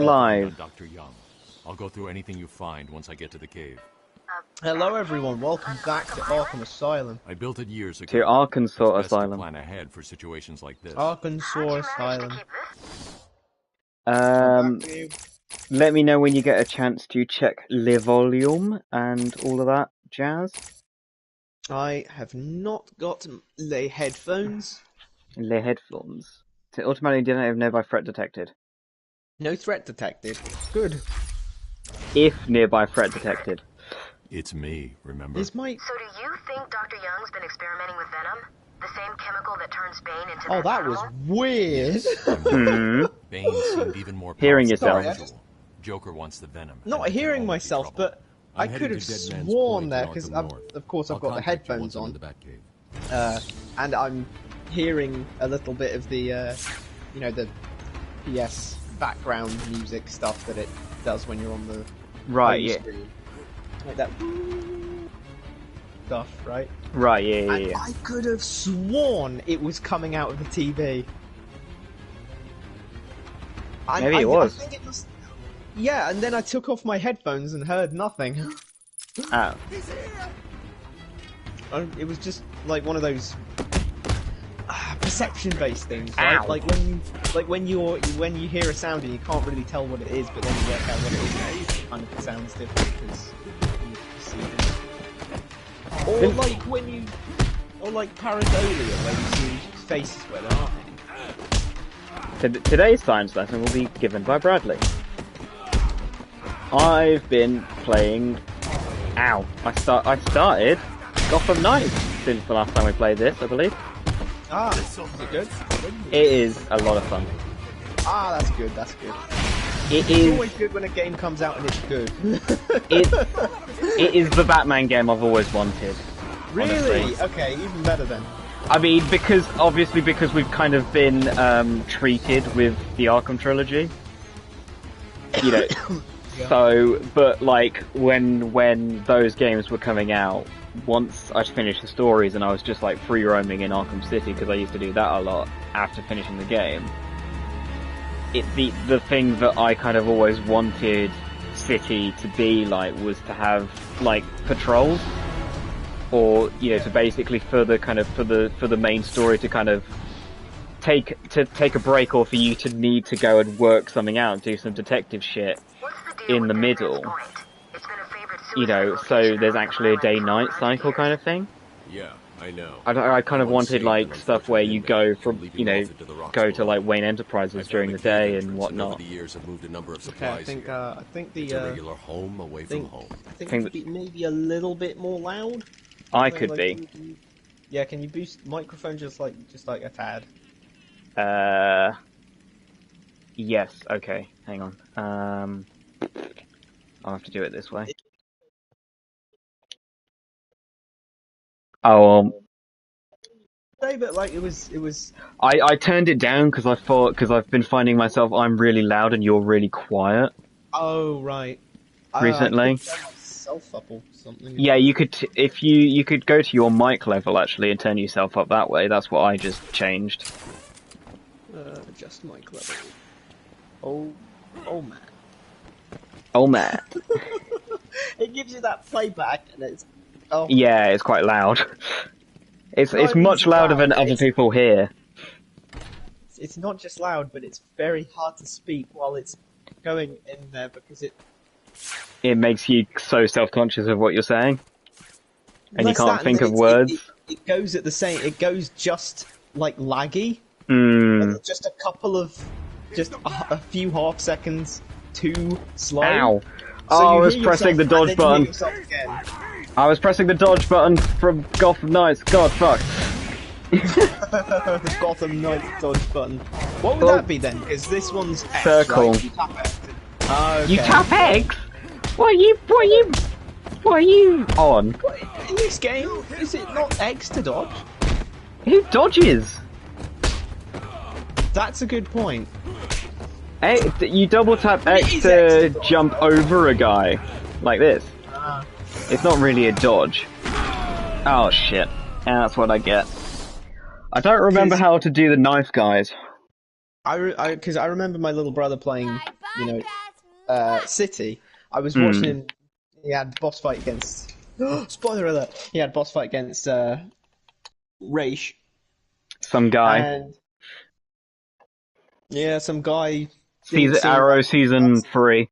Live. Dr. Young. I'll go through anything you find once I get to the cave. Hello everyone, welcome back to Arkham Asylum. I built it years ago. To Arkansas It's best Asylum. to plan ahead for situations like this. Arkansas Asylum. Let me know when you get a chance to check le volume and all of that jazz. I have not got the headphones. Le headphones. To automatically generate nearby threat detected. No threat detected. Good. If nearby threat detected. It's me, remember? Is my... So do you think Dr. Young's been experimenting with venom? The same chemical that turns Bane into Oh, that was weird. Bane seemed even more Hearing powerful yourself. than usual. Joker wants the venom. Not and it can hearing only be myself, trouble. but I I'm could heading have to Dead Man's sworn Point there, in because Arkham North. of course I've I'll got the contact you headphones once I'm on, in the Batcave. and I'm hearing a little bit of the, you know, the PS background music stuff that it does when you're on the Right, home yeah. screen. Like that stuff, right? Right, yeah. And I could have sworn it was coming out of the TV. Maybe it was. I think it was. Yeah, and then I took off my headphones and heard nothing. Oh. It was just like one of those perception-based things, right? Ow. Like when you hear a sound and you can't really tell what it is, but then you work out what it is. It kind of sounds different because you perceive it. Or like when you, or like pareidolia, where you see faces where there aren't any. Today's science lesson will be given by Bradley. I've been playing... Ow. I started Gotham Knights since the last time we played this, I believe. Ah, is it good? It is a lot of fun. Ah, that's good, that's good. It's always good when a game comes out and it's good. It is the Batman game I've always wanted. Really? Honestly. Okay, even better then. I mean, because we've kind of been treated with the Arkham trilogy. You know, Yeah. so, but like, when those games were coming out, once I'd finished the stories and I was just like free roaming in Arkham City, because I used to do that a lot after finishing the game, the thing that I kind of always wanted City to be like was to have like patrols, or you know, to basically for the main story to kind of take a break, or for you to need to go and work something out and do some detective shit in the middle. You know, so there's actually a day-night cycle kind of thing. Yeah, I know. I kind of wanted like stuff where you go from, you know, go to like Wayne Enterprises during the day and whatnot. Over the years, I've moved a number of Okay, supplies I think the It's a regular home away from home. I think it could be maybe a little bit more loud. I could be. Yeah, can you boost microphone just like a tad? Yes. Okay. Hang on. I'll have to do it this way. Oh. No, but like it was. I turned it down because I've been finding myself I'm really loud and you're really quiet. Oh right. Recently. I turn myself up or something. Yeah, you could if you could go to your mic level actually and turn yourself up that way. That's what I just changed. Adjust mic level. Oh man. Oh man. It gives you that playback, and it's. Oh. Yeah, it's quite loud. It's much louder than other people here. It's not just loud, but it's very hard to speak while it's going in there because It makes you so self-conscious of what you're saying, and you Less can't that, think and of words. It goes at the same. It goes just like laggy. Mm. Just a couple of, just a few half seconds too slow. Ow! So I you was hear pressing the yourself, dodge and then you button. hear yourself again. I was pressing the dodge button from Gotham Knights. God, fuck. The Gotham Knights dodge button. What would that be then? Because this one's X, Circle. right? You tap X. Oh, okay. You tap X? What are you on? In this game, is it not X to dodge? Who dodges? That's a good point. You double tap X is to X to jump over a guy, like this. It's not really a dodge. Oh shit. Yeah, that's what I get. I don't remember how to do the knife guys. Because I remember my little brother playing you know, city. I was watching him. He had boss fight against. Spoiler alert! He had boss fight against Raish. Some guy. And yeah, some guy. Arrow season 3.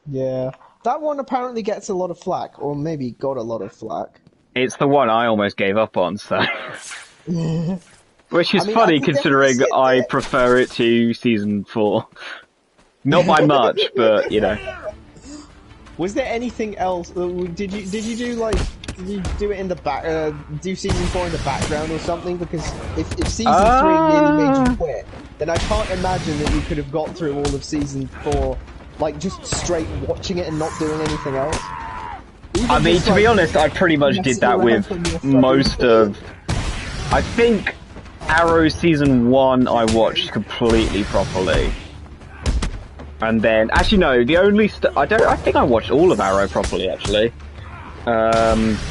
Yeah, that one apparently gets a lot of flack, or maybe got a lot of flack. It's the one I almost gave up on, so. Which is I mean, funny I could considering definitely I sit there. prefer it to season 4. Not by much, but you know. Was there anything else? Did you do it in the back? Do season 4 in the background or something? Because if season 3 really made you quit, then I can't imagine that you could have got through all of season 4, like just straight watching it and not doing anything else. I mean, to be honest, I pretty much did that with most of. I think Arrow season 1 I watched completely properly. And then, actually no, the only I think I watched all of Arrow properly actually,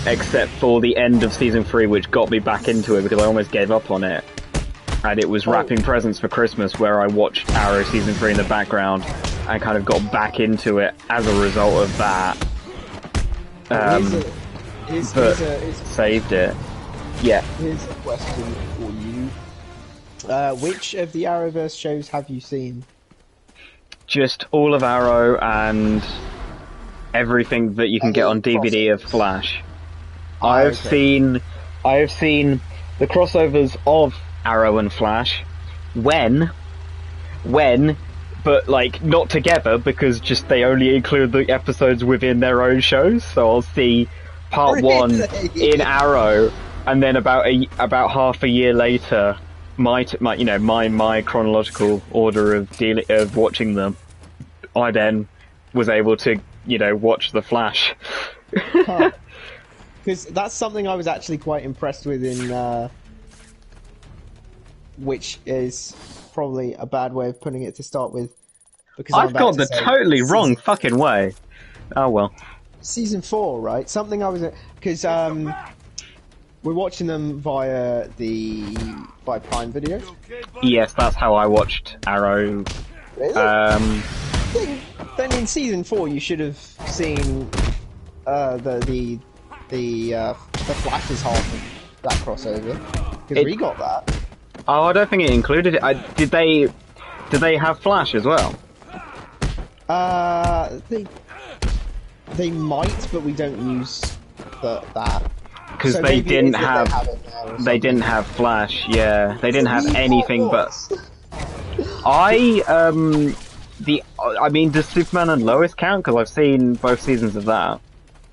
except for the end of season 3, which got me back into it because I almost gave up on it. And it was wrapping presents for Christmas, where I watched Arrow season 3 in the background and kind of got back into it as a result of that. Saved it. Yeah. Here's a question for you. Which of the Arrowverse shows have you seen? Just all of Arrow and everything that you can get on DVD of Flash. I have seen the crossovers of Arrow and Flash when, but like not together because just they only include the episodes within their own shows. So I'll see part 1 in Arrow, and then about half a year later, my chronological order of watching them, I then was able to watch the Flash. Because that's something I was actually quite impressed with in, which is probably a bad way of putting it to start with. Because I've got the totally wrong fucking way. Oh well. Season 4, right? Something I was because we're watching them via Prime Video. Yes, that's how I watched Arrow. Really? Then in season 4 you should have seen the Flash's half of that crossover, because we got that. Oh, I don't think it included it. Did they have Flash as well? They might, but we don't use that. Because So they maybe didn't it is that have they have it now or they didn't something. have Flash. Yeah, they didn't have We anything got but us. I mean, does Superman and Lois count? Because I've seen both seasons of that.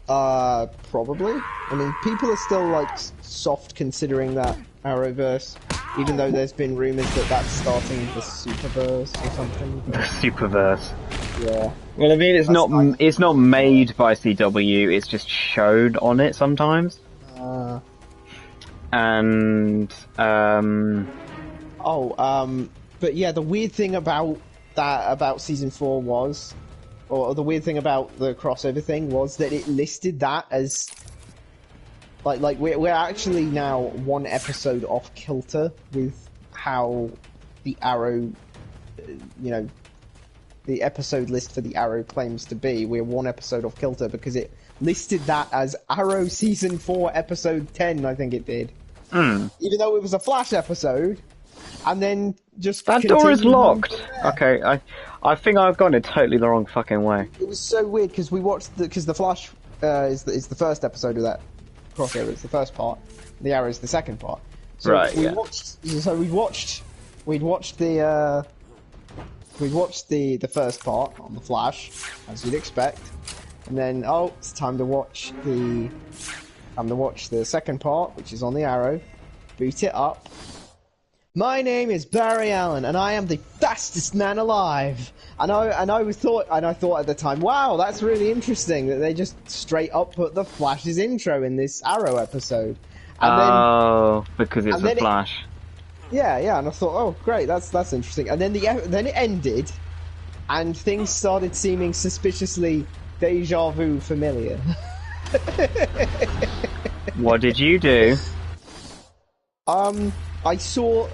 Probably. I mean, people are still like soft considering that Arrowverse, even though there's been rumors that that's starting the Superverse or something. The Superverse. Yeah. Well, I mean, it's That's nice. it's not made by CW. It's just shown on it sometimes. And but yeah, the weird thing about season 4 was, or the weird thing about the crossover thing was that it listed that as like we're actually now one episode off kilter with how the Arrow, the episode list for the Arrow claims to be. We're one episode off kilter because it listed that as Arrow season 4 episode 10, I think it did. Even though it was a Flash episode, and then just that door is continued on locked. from there. Okay, I think I've gone it totally the wrong fucking way. It was so weird because we watched because the Flash is the first episode of that crossover. It's the first part. The Arrow is the second part. So Right, we yeah. we'd watched the first part on the Flash, as you'd expect, and then it's time to watch the second part, which is on the Arrow. Boot it up. My name is Barry Allen, and I am the fastest man alive. And I thought at the time, wow, that's really interesting that they just straight up put the Flash's intro in this Arrow episode. And because it's a Flash. Yeah, and I thought, oh, great, that's interesting. And then then it ended, and things started seeming suspiciously deja vu familiar. What did you do? I saw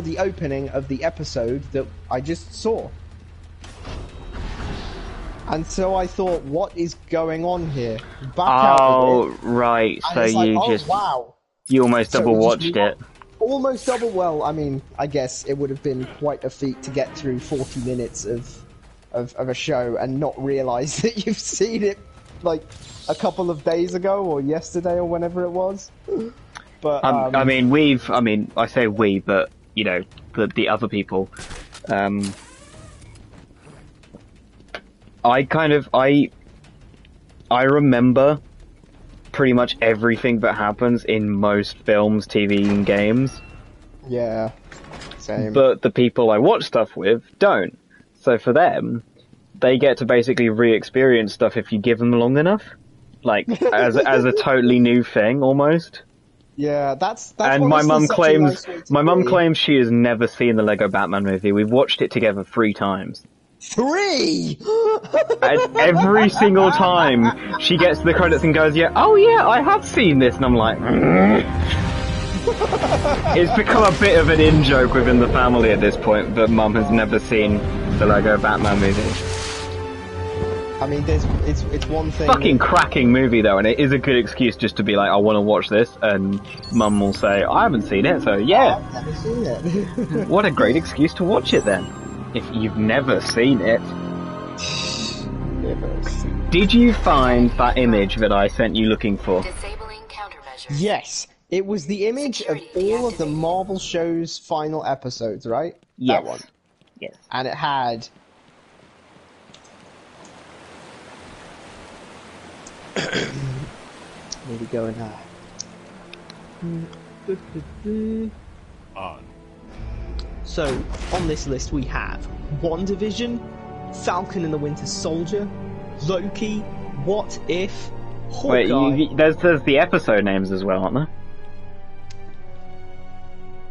the opening of the episode that I just saw. And so I thought, what is going on here? Back out of it, right. So it's like, you oh, just wow. you almost So double we just watched moved it. on. Almost double. Well, I mean, I guess it would have been quite a feat to get through 40 minutes of a show and not realise that you've seen it like a couple of days ago or yesterday or whenever it was. But I mean, I say we, but you know, the other people. I remember pretty much everything that happens in most films, TV, and games. yeah, same. But the people I watch stuff with don't. So for them, they get to basically re-experience stuff if you give them long enough, like as a totally new thing almost. Yeah, that's And my honestly mum such a claims nice way to be. claims she has never seen the Lego Batman movie. We've watched it together 3 times. 3! And every single time she gets to the credits and goes, "Yeah, oh yeah, I have seen this," and I'm like, it's become a bit of an in-joke within the family at this point that Mum has never seen the Lego Batman movie. I mean, it's one thing. Fucking cracking movie though, and it is a good excuse just to be like, I want to watch this, and Mum will say, I haven't seen it, so yeah. I've never seen it. What a great excuse to watch it then, if you've never seen it. Never seen. Did you find that image that I sent you looking for? Disabling countermeasures. Yes, it was the image of all of the Marvel show's final episodes, right? Yes. That one. Yes. And it had... Where we going now? On. So, on this list we have WandaVision, Falcon and the Winter Soldier, Loki, What If, Wait, Hawkeye... there's the episode names as well, aren't there?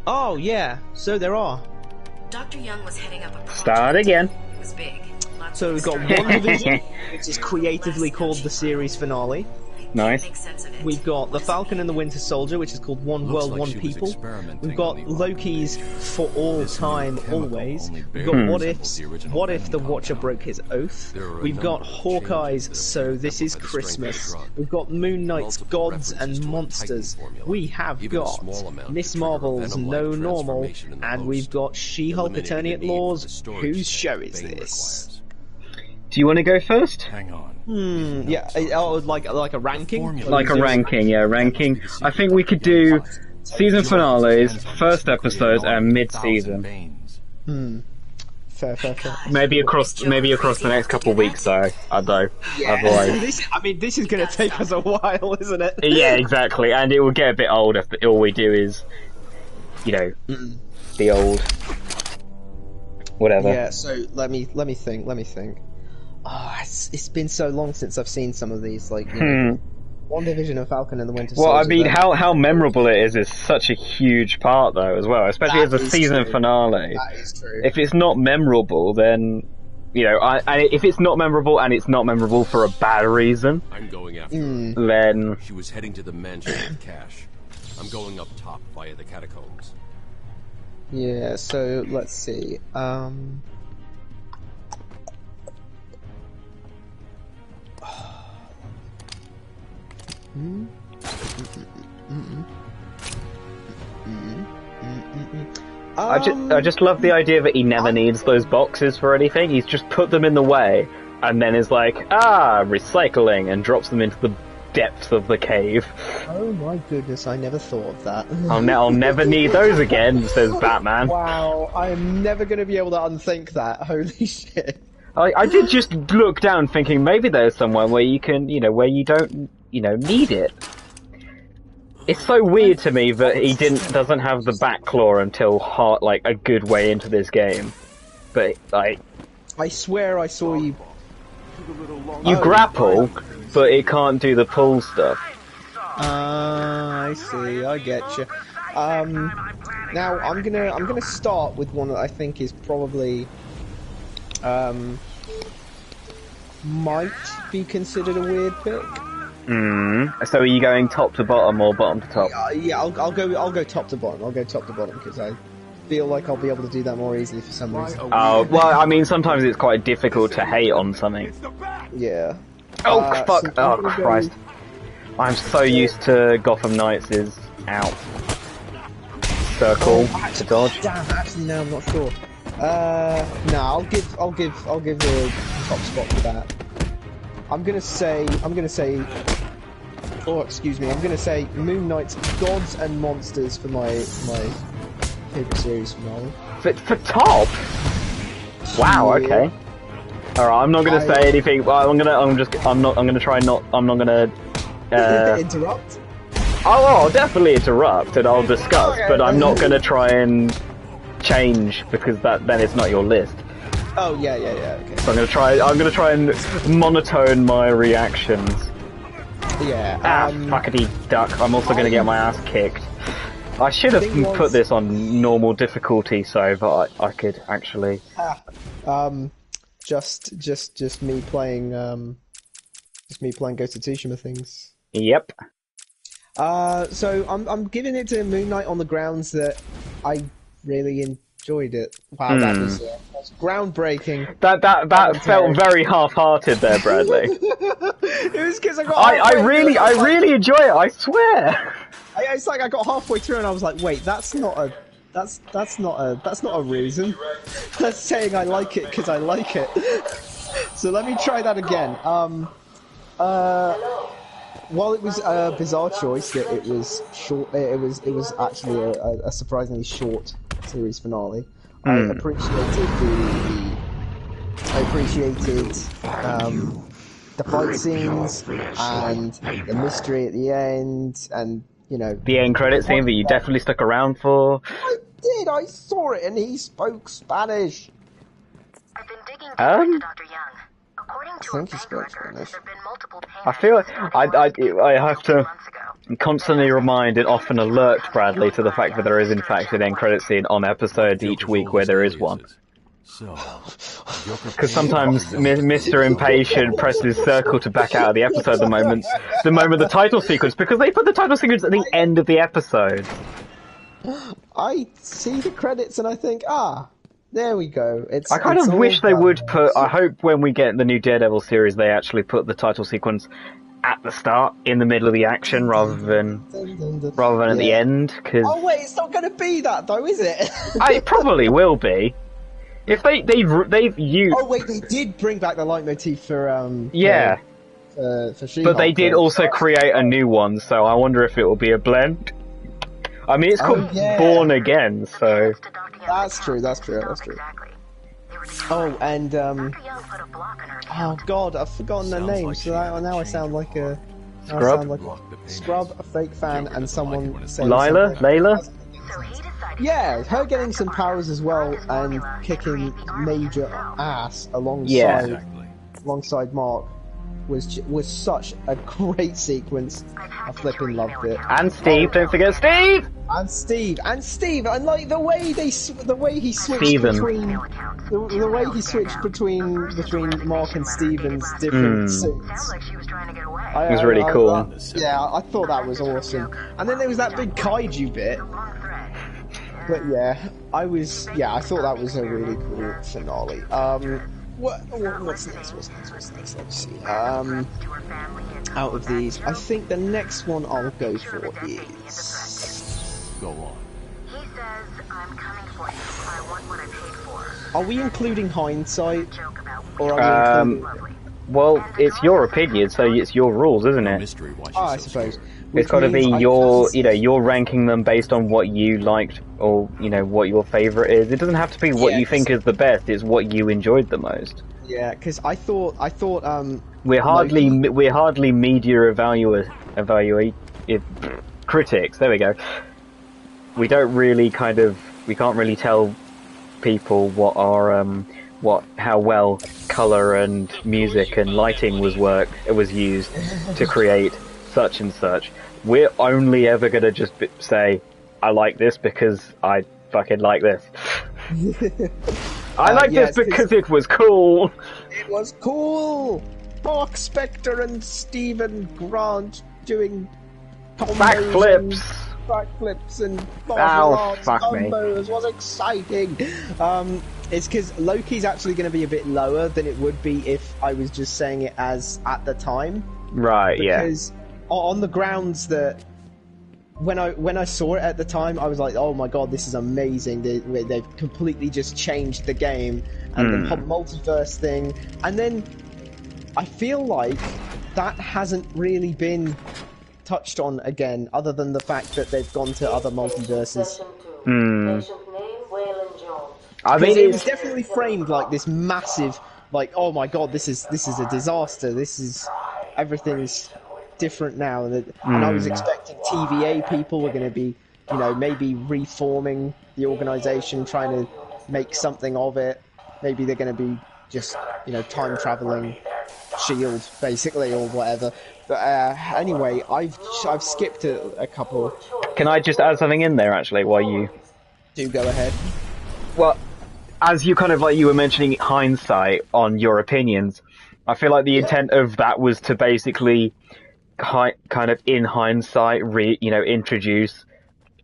Oh, yeah, so there are. Dr. Young was heading up a project. Start again. It was big. Lots So of we've got external- WandaVision, which is creatively called the series finale. Nice. Make sense of it. We've got the Falcon and the Winter Soldier, which is called One Looks World, like One she was People. experimenting We've got on the Loki's For All This Time, new chemical Always. only We've got barely What resembles If's, the original What If the Venom Watcher compound. broke his oath. There are a We've number got of Hawkeye's changes that So appear This Is amplified the strength of the Christmas. drug. We've got Moon Knight's Multiple Gods references and to a Monsters. Titan formula. We have Even a got small amount Miss could trigger a Marvel's Venom-like No Normal, transformation in the and host, we've got She-Hulk eliminating Attorney the at need for the Laws. storage Whose tank show that is Bane this? requires. Do you want to go first? Hang on. Yeah, like a ranking? formula- Like a ranking, yeah, ranking. I think we could do season finales, first episodes, and mid-season. Fair. Maybe across the next couple of weeks, though. Otherwise, This is going to take us a while, isn't it? yeah, exactly, and it will get a bit old if all we do is, you know, the old whatever. Yeah, so let me think. Oh, it's been so long since I've seen some of these, like, you know, WandaVision and Falcon and the Winter Soldier. Well, I mean, though. how memorable it is such a huge part, though, as well, especially That as a is season true. finale. That is true. If it's not memorable, then, you know, if it's not memorable and it's not memorable for a bad reason, I'm going after her. then She was heading to the mansion with cash. I'm going up top via the catacombs. Yeah, so let's see. I just love the idea that he never needs those boxes for anything. He's just put them in the way, and then is like, recycling, and drops them into the depths of the cave. Oh my goodness, I never thought of that. I'll never need those again, says Batman. Wow, I am never going to be able to unthink that. Holy shit. I did just look down thinking maybe there's somewhere where you can, where you don't, need it. It's so weird to me that he doesn't have the back claw until a good way into this game. But, I swear I saw you... you grapple, but it can't do the pull stuff. I see, I get you. Now, I'm gonna start with one that I think is probably... might be considered a weird pick. So are you going top to bottom or bottom to top? Yeah, I'll go top to bottom. I'll go top to bottom because I feel like I'll be able to do that more easily for some reason. Oh, well, I mean, sometimes it's quite difficult to hate on something. Yeah. Oh, fuck! So Oh, Christ. I'm so used to Gotham Knights is out. Circle to dodge. Damn, actually, no, I'm not sure. No, I'll give the top spot to that. I'm gonna say, oh, excuse me, I'm gonna say Moon Knight's Gods and Monsters for my favorite series finale. For top? Wow. Yeah. Okay. All right. I'm not gonna say anything. Well, I'm gonna try not. I'm not gonna. Interrupt. Oh, I'll definitely interrupt and I'll discuss, but I'm not gonna try and change because then it's not your list. Oh yeah, okay. So I'm gonna try and monotone my reactions. Yeah. Fuckity duck. I'm also gonna get my ass kicked. I should have put this on normal difficulty so that I could actually. Just me playing Ghost of Tsushima things. Yep. So I'm giving it to Moon Knight on the grounds that I really enjoyed it. Wow, that was groundbreaking. That felt very half-hearted there, Bradley. It was because I really enjoy it. I swear. It's like I got halfway through and I was like, wait, that's not a reason. That's saying I like it because I like it. So let me try that again. While it was a bizarre choice that it was short, it was actually a surprisingly short series finale. I appreciated the fight scenes and the mystery at the end, and you know the end credit scene that you definitely stuck around for. I did. I saw it, and he spoke Spanish. I've been digging deeper into Dr. Young. According to a think he bank spoke record, Spanish. there have been multiple I feel like I have to months ago. constantly remind and often alert Bradley to the fact that there is in fact an end credit scene on episode each week where there is one. Because sometimes Mr. Impatient presses circle to back out of the episode the moment the title sequence, because they put the title sequence at the end of the episode. I see the credits and I think, there we go. I kind of wish they would put. I hope when we get the new Daredevil series, they actually put the title sequence at the start, in the middle of the action, rather than at the end. Cause oh wait, it's not going to be that though, is it? it probably will be. If they've used. Oh wait, they did bring back the leitmotif for for She-Hulk, but they did also create a new one, so I wonder if it will be a blend. I mean, it's called Born Again, so. That's true. Oh, and oh god, I've forgotten their names. So now I sound like a Scrub, a fake fan, and someone saying Layla? Yeah, her getting some powers as well and kicking major ass alongside Mark was such a great sequence. I flipping loved it. And Steve, don't forget Steve. And like the way he switched between Mark and Steven's different suits. It was really cool. I thought that was awesome. And then there was that big kaiju bit. But I thought that was a really cool finale. What's next? Let's see. Out of these, I think the next one I'll go for is. Go on. He says, I'm coming for you. I want what I paid for. Are we including hindsight? Or are we including... Well, it's your opinion, so it's your rules, isn't it? I suppose. It's got to be you're ranking them based on what you liked, or what your favorite is. It doesn't have to be what you think is the best. It's what you enjoyed the most. Yeah, because I thought we're hardly media critics. There we go. We don't really we can't really tell people what our how well color and music and lighting was used to create such and such. We're only ever gonna just say, I like this because I fucking like this. I like this because it was cool. It was cool! Mark Spector and Stephen Grant doing backflips and martial arts combos was exciting. It's because Loki's actually going to be a bit lower than it would be if I was just saying it as at the time. Right. Because on the grounds that when I saw it at the time, I was like, oh my god, this is amazing. They've completely just changed the game and the multiverse thing. And then I feel like that hasn't really been touched on again, other than the fact that they've gone to other multiverses. I mean, it was definitely framed like this massive, like, oh my god, this is a disaster. Everything's different now, and I was expecting TVA people were going to be, you know, maybe reforming the organization, trying to make something of it. Maybe they're going to be just, you know, time traveling Shield basically or whatever. But anyway, I've skipped a couple. Can I just add something in there actually while you do go ahead? Well, as you kind of like you were mentioning hindsight on your opinions, I feel like the intent of that was to basically kind of in hindsight introduce.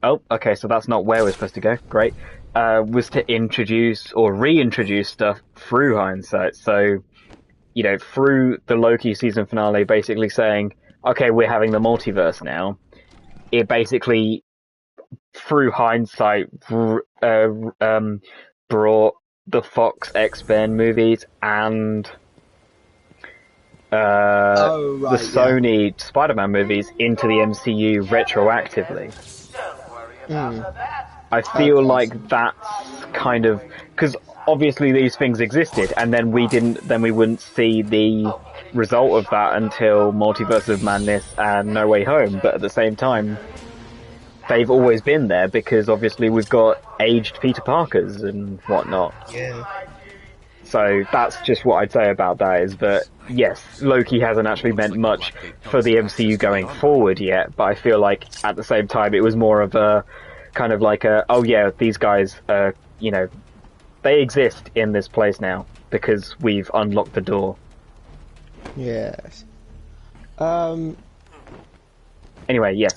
Oh, okay, so that's not where we're supposed to go. Great. Was to introduce or reintroduce stuff through hindsight. So, you know, through the Loki season finale, basically saying, okay, we're having the multiverse now. It basically, through hindsight, brought the Fox X-Men movies and the Sony Spider-Man movies into the MCU retroactively. I feel like that's kind of because obviously these things existed, and then we wouldn't see the result of that until Multiverse of Madness and No Way Home. But at the same time, they've always been there because obviously we've got aged Peter Parkers and whatnot. Yeah. So that's just what I'd say about that, is that yes, Loki hasn't actually meant much for the MCU going forward yet, but I feel like at the same time it was more of a kind of like a, oh yeah, these guys, you know, they exist in this place now because we've unlocked the door. Yes. Anyway, yes.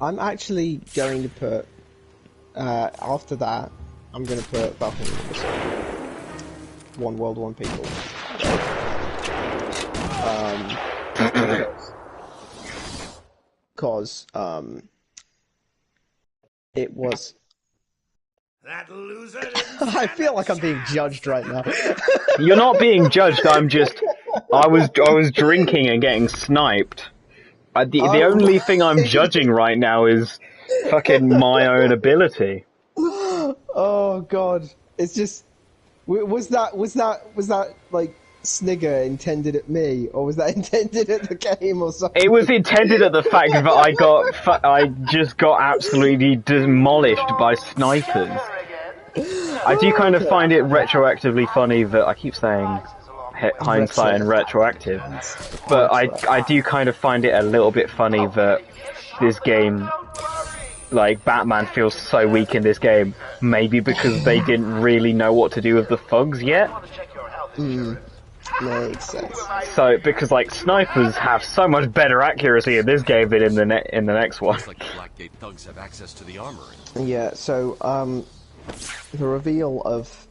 I'm actually going to put, after that, I'm going to put Buccaneers. One World, One People. Cause, it was... That loser I feel like I'm being judged right now. You're not being judged, I was drinking and getting sniped. The only thing I'm judging right now is fucking my own ability. Oh god. It's just... Was that like snigger intended at me, or was that intended at the game or something? It was intended at the fact that I just got absolutely demolished by snipers. I do kind of find it retroactively funny that I keep saying hindsight and retroactive, but I do kind of find it a little bit funny that this game, like, Batman feels so weak in this game, maybe because they didn't really know what to do with the thugs yet. Makes sense. So, because, like, snipers have so much better accuracy in this game than in the next one. Looks like the Blackgate thugs have access to the armory. Yeah, so, the reveal of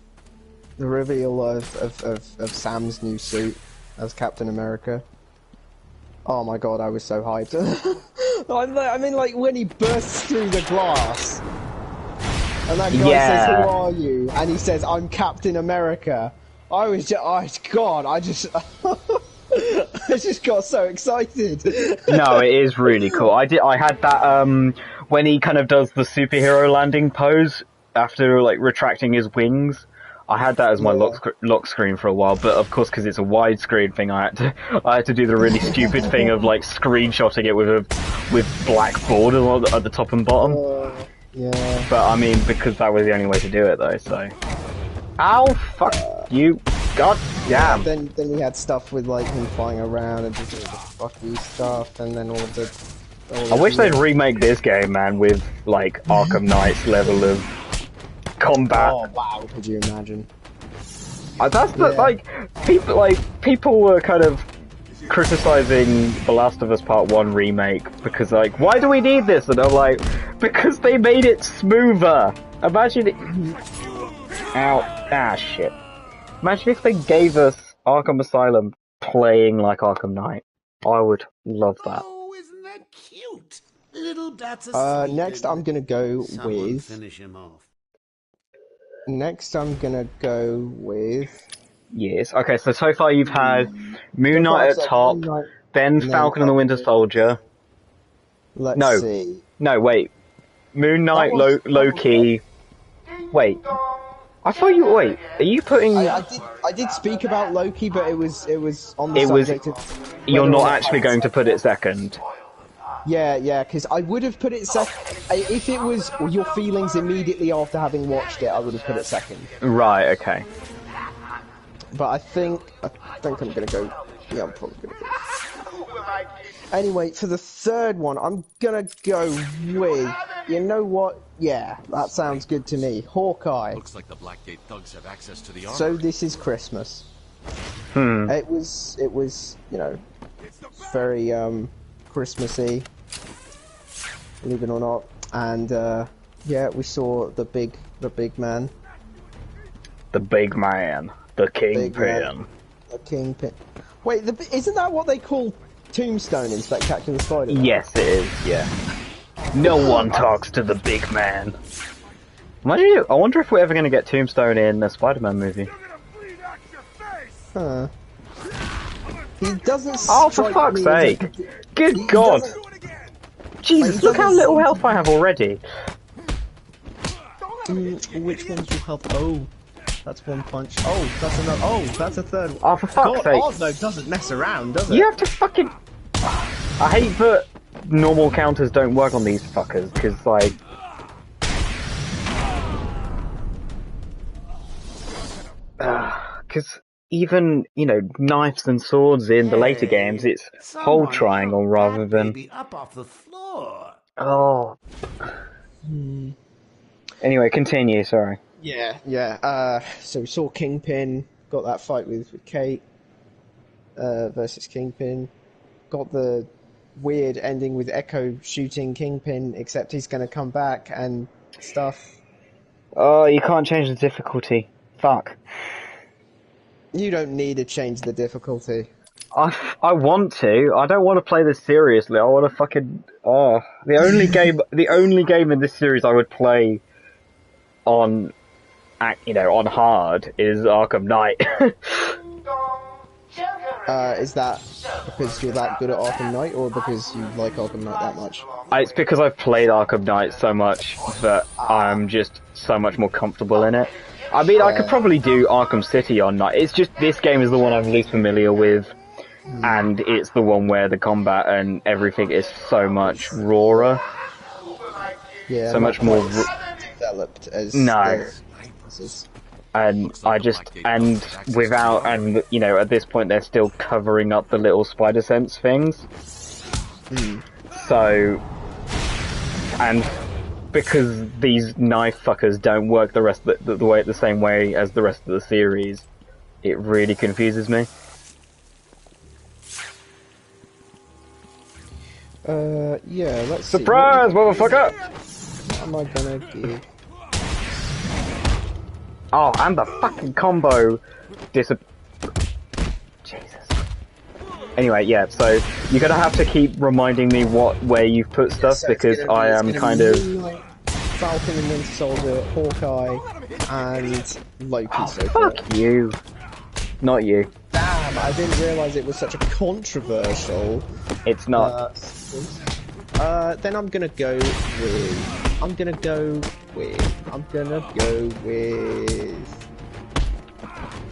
Sam's new suit as Captain America. Oh my god, I was so hyped. I mean, like, when he bursts through the glass, and that guy says, who are you? And he says, I'm Captain America. I was just, I just got so excited. No, it is really cool. I had that, when he kind of does the superhero landing pose after, like, retracting his wings. I had that as my lock screen for a while, but of course, because it's a widescreen thing, I had to do the really stupid thing of like screenshotting it with black borders at the top and bottom. Yeah. But I mean, because that was the only way to do it, though. So, ow, fuck you, god damn. Then we had stuff with like him flying around and just all the fucky stuff, and then all the. I wish they'd remake this game, man, with like Arkham Knights level of combat. Oh wow, could you imagine? That's the, like people were kind of criticizing The Last of Us Part 1 remake because, like, why do we need this? And I'm like, because they made it smoother. Imagine it. Ow. Ah, shit. Imagine if they gave us Arkham Asylum playing like Arkham Knight. I would love that. Oh, isn't that cute? Little Bat's asleep. Next I'm gonna go Someone with... finish him off. Next I'm gonna go with... Yes. Okay, so far you've had Moon Knight at top, then Falcon and the Winter Soldier. Let's see. No, wait. Moon Knight, Loki. Wait. I thought you... Wait, are you putting... I did speak about Loki, but it was on the subject of... You're not actually going to put it second. Yeah, because I would have put it second... If it was your feelings immediately after having watched it, I would have put it second. Right, okay. But I think I'm gonna go... Yeah, I'm probably gonna go... Anyway, for the third one, I'm gonna go with... You know what? Yeah, that sounds good to me. Hawkeye. Looks like the Blackgate thugs have access to the armory. So this is Christmas. It was, you know, very Christmassy, believe it or not. And yeah, we saw the big man. The big man. The Kingpin. The Kingpin. Wait, isn't that what they call Tombstone in Spectacular Spider-Man? Yes, it is, yeah. No one talks to the big man. Imagine, I wonder if we're ever going to get Tombstone in a Spider-Man movie. Huh. He doesn't. Oh, for fuck's sake! Good God! Jesus, look how little health I have already. Which one's your health? Oh, that's one punch. Oh, that's another. Oh, that's a third one. Oh, for fuck's sake! Osmo doesn't mess around, does it? You have to fucking. I hate that normal counters don't work on these fuckers, because, like... Because even, you know, knives and swords in the later games, it's hold triangle rather than... Up off the floor. Oh. Anyway, continue, sorry. Yeah. So we saw Kingpin, got that fight with Kate versus Kingpin. Got the weird ending with Echo shooting Kingpin, except he's going to come back and stuff. Oh, you can't change the difficulty. Fuck. You don't need to change the difficulty. I want to. I don't want to play this seriously. I want to fucking... Oh. The only game in this series I would play on, you know, on hard is Arkham Knight. Is that because you're that good at Arkham Knight, or because you like Arkham Knight that much? It's because I've played Arkham Knight so much that I'm just so much more comfortable in it. I mean, I could probably do Arkham City on Night. It's just this game is the one I'm least familiar with, and it's the one where the combat and everything is so much rawer. Yeah, so much more developed as no. And I just, and without, and you know, at this point they're still covering up the little spider sense things. So, and because these knife fuckers don't work the rest of the same way as the rest of the series, it really confuses me. Yeah, let's Surprise, see. motherfucker! What am I gonna give? Oh, and the fucking combo Jesus. Anyway, yeah, so you're gonna have to keep reminding me where you've put stuff, So because I am kind of... Falcon and Winter Soldier, Hawkeye, and Loki. Oh, fuck you. Not you. Damn, I didn't realise it was such a controversial... It's not. Then I'm gonna go with... I'm gonna go with...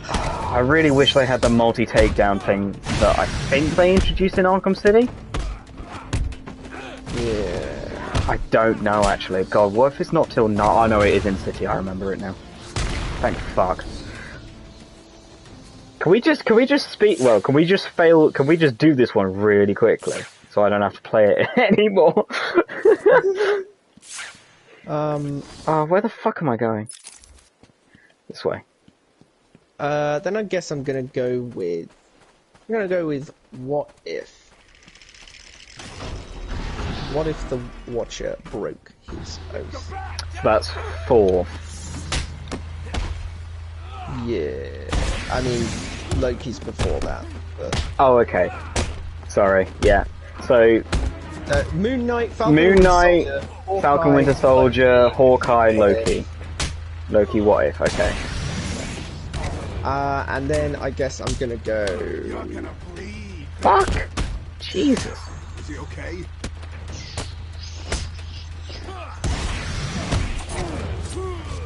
I really wish they had the multi-takedown thing that I think they introduced in Arkham City. Yeah. I don't know, actually. God, what if it's not till now? I know it is in City, I remember it now. Thank fuck. Can we just speak, well, can we just do this one really quickly? So I don't have to play it anymore. Where the fuck am I going? This way. Then I guess I'm gonna go with I'm gonna go with what if. What if the Watcher broke his oath? That's 4. Yeah, I mean, Loki's before that, but... Oh, okay. Sorry, yeah. So, Moon Knight, Falcon Winter Soldier, Hawkeye, Loki. Loki, what if? Okay. And then I guess I'm gonna go... Fuck! Jesus. Is he okay?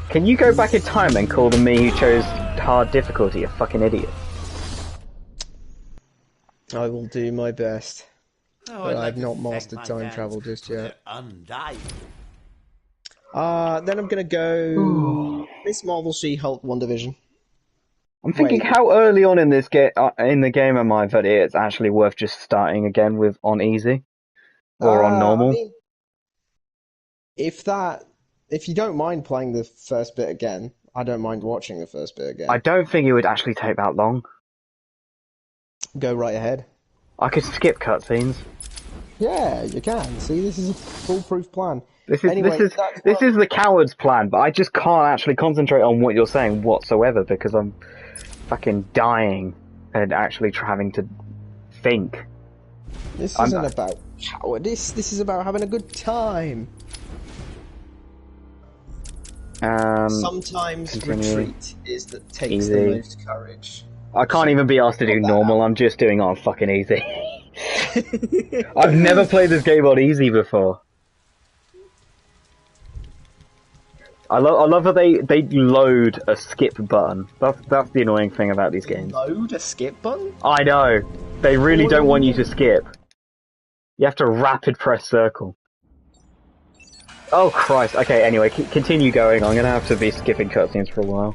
Can you go back in time and call the me who chose hard difficulty a fucking idiot? I will do my best. Oh, But I'd like I've to not thank mastered my time fans travel just for yet. their undying. Then I'm gonna go... Miss Marvel, She-Hulk, WandaVision. I'm thinking, Wait. how early on in this in the game am I that it's actually worth just starting again with on easy or on normal? I mean, if you don't mind playing the first bit again, I don't mind watching the first bit again. I don't think it would actually take that long. Go right ahead. I could skip cutscenes. Yeah, you can. See, this is a foolproof plan. This is Anyway, this is the coward's plan, but I just can't actually concentrate on what you're saying whatsoever because I'm fucking dying and actually having to think. This isn't about cowardice. This is about having a good time. Sometimes continue. retreat is that takes Easy. the most courage. I can't even be asked to do normal. I'm just doing on fucking easy. I've never played this game on easy before. I love that they load a skip button. That's the annoying thing about these games. Load a skip button? I know. They really don't want you to skip. You have to rapid press circle. Oh Christ. Okay, anyway, continue going. I'm gonna have to be skipping cutscenes for a while.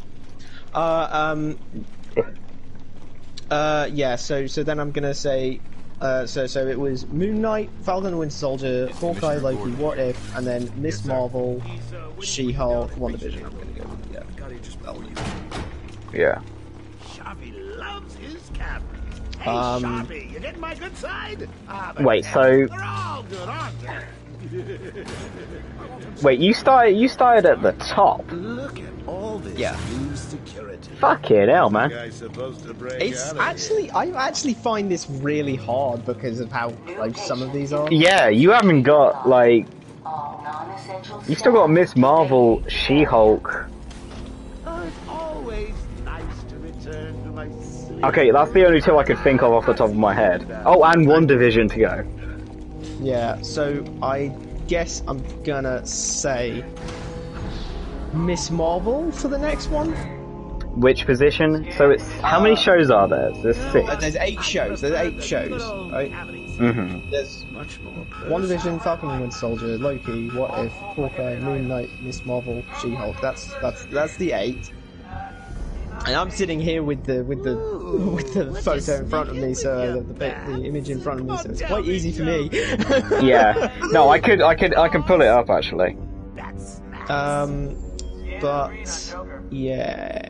Yeah, so then I'm gonna say, so it was Moon Knight, Falcon and Winter Soldier, Hawkeye, Loki, What If, and then Miss Marvel, She-Hulk, WandaVision. I'm gonna go with, Yeah. Sharpie loves his camera. Hey, Sharpie, you getting my good side? Wait, so They're all good, aren't they? wait, you started at the top. Look at all this new security. Fucking hell, man. Guy's supposed to break It's out of actually, I actually find this really hard because of how close some of these are. Yeah, you haven't got like. You still got Miss Marvel, She-Hulk. Oh, it's always nice to return to my sleep. Okay, that's the only two I could think of off the top of my head. Oh, and WandaVision to go. Yeah, so I guess I'm gonna say Miss Marvel for the next one. Which position? So it's how many shows are there? There's 6. There's 8 shows. There's 8 shows, right? Mm-hmm. There's WandaVision, Falcon and Winter Soldier, Loki, What If, Hawkeye, Moon Knight, Miss Marvel, She-Hulk. That's the 8. And I'm sitting here with the photo in front of me, so the image in front of me, so it's quite easy for me. Yeah. No, I can pull it up actually. But yeah,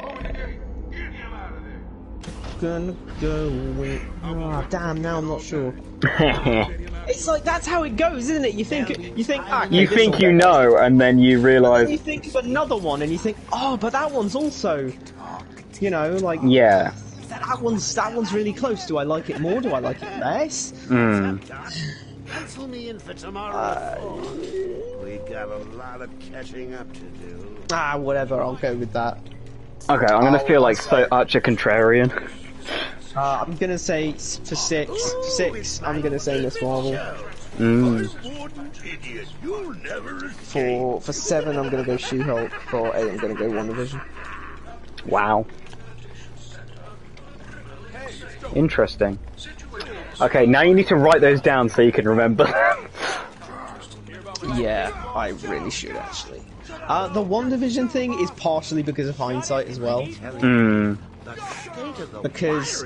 gonna go with. Oh, damn! Now I'm not sure. It's like that's how it goes, isn't it? You think. Okay, You think you know, and then you realise. You think of another one, and you think, oh, but that one's also. You know, like. Yeah. That one's really close. Do I like it more? Do I like it less? Pencil me in for tomorrow. We got a lot of catching up to do. Whatever. I'll go with that. Okay, I'm gonna feel like such a contrarian. I'm gonna say for 6. For 6, I'm gonna say Miss Marvel. For 7, I'm gonna go She-Hulk. For 8, I'm gonna go WandaVision. Wow. Interesting. Okay, now you need to write those down so you can remember. Yeah, I really should actually. The WandaVision thing is partially because of hindsight as well. Because,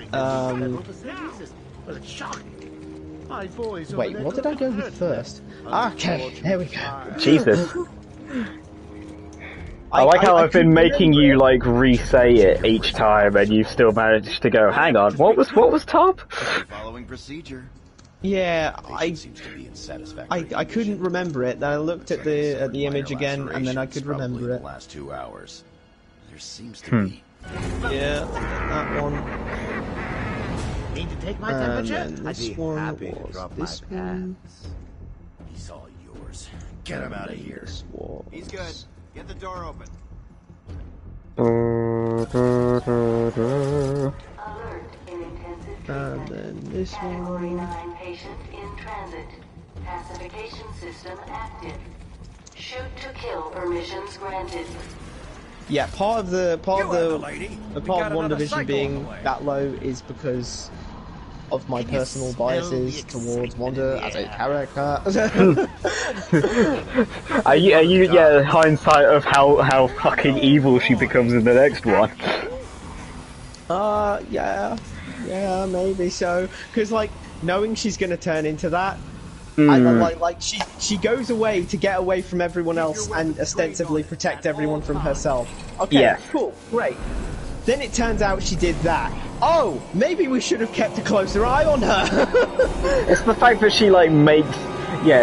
wait, what did I go with first? Okay, there we go. Jesus. I like how I've been making you like re-say it each time, and you've still managed to go. Hang on, what was top? Following procedure. Yeah, Seems to be in satisfactory I couldn't remember it. Then I looked at the image again, and then I could remember it. The last 2 hours. There seems to be. Yeah, that one. Need to take my And temperature? then I'd this be one happy to was drop this my one. pants. He's all yours. Get him out of here. This was... He's good. Get the door open. Alert in intensive And then this Category one. 9 patient in transit. Pacification system active. Shoot to kill permissions granted. Yeah, part of You are the lady. the We part got of another WandaVision cycle on being the way. that low is because of my Can you personal smell biases the towards excitement Wanda in the as a air? character. Are you hindsight of how fucking evil she becomes in the next one? Yeah, maybe so. Because like knowing she's gonna turn into that, like she goes away to get away from everyone else and ostensibly protect everyone from herself. Okay, Yeah. cool, great. Then it turns out she did that. Oh, maybe we should have kept a closer eye on her. It's the fact that she like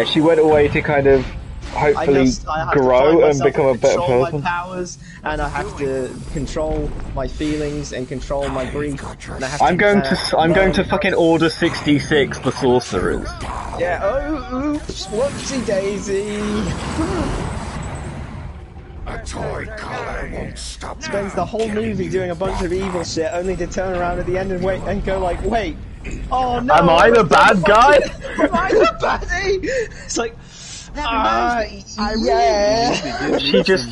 she went away to kind of hopefully I have to find grow and myself become a and better control person. my powers, and I have to control my feelings and control my grief. And I have I'm going learn- to fucking order 66 the sorcerers. Yeah. Oh, oops, whoopsie daisy. A toy collar won't stop. Spends the whole movie doing a bunch of evil shit, only to turn around at the end and go like, wait, oh no, Am I the bad guy? Am I the baddie? It's like,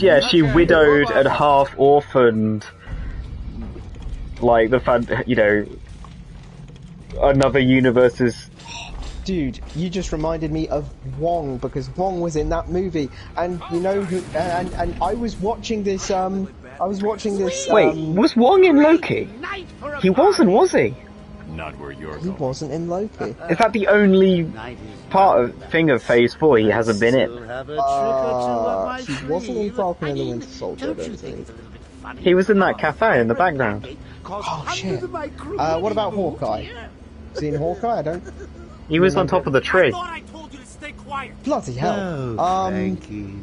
yeah. She widowed and half orphaned, like the fact, another universe's. Dude, you just reminded me of Wong, because Wong was in that movie, and you know who? And I was watching this. Wait, was Wong in Loki? He wasn't, was he? Not where you're He going. wasn't in Loki. Is that the only thing of Phase 4 he hasn't been in? He wasn't in Falcon and the Winter Soldier, I don't think. He was in that cafe in the background. Oh shit. What about Hawkeye? Is he in Hawkeye? I don't. He was on top of the tree. Bloody hell. Thank you.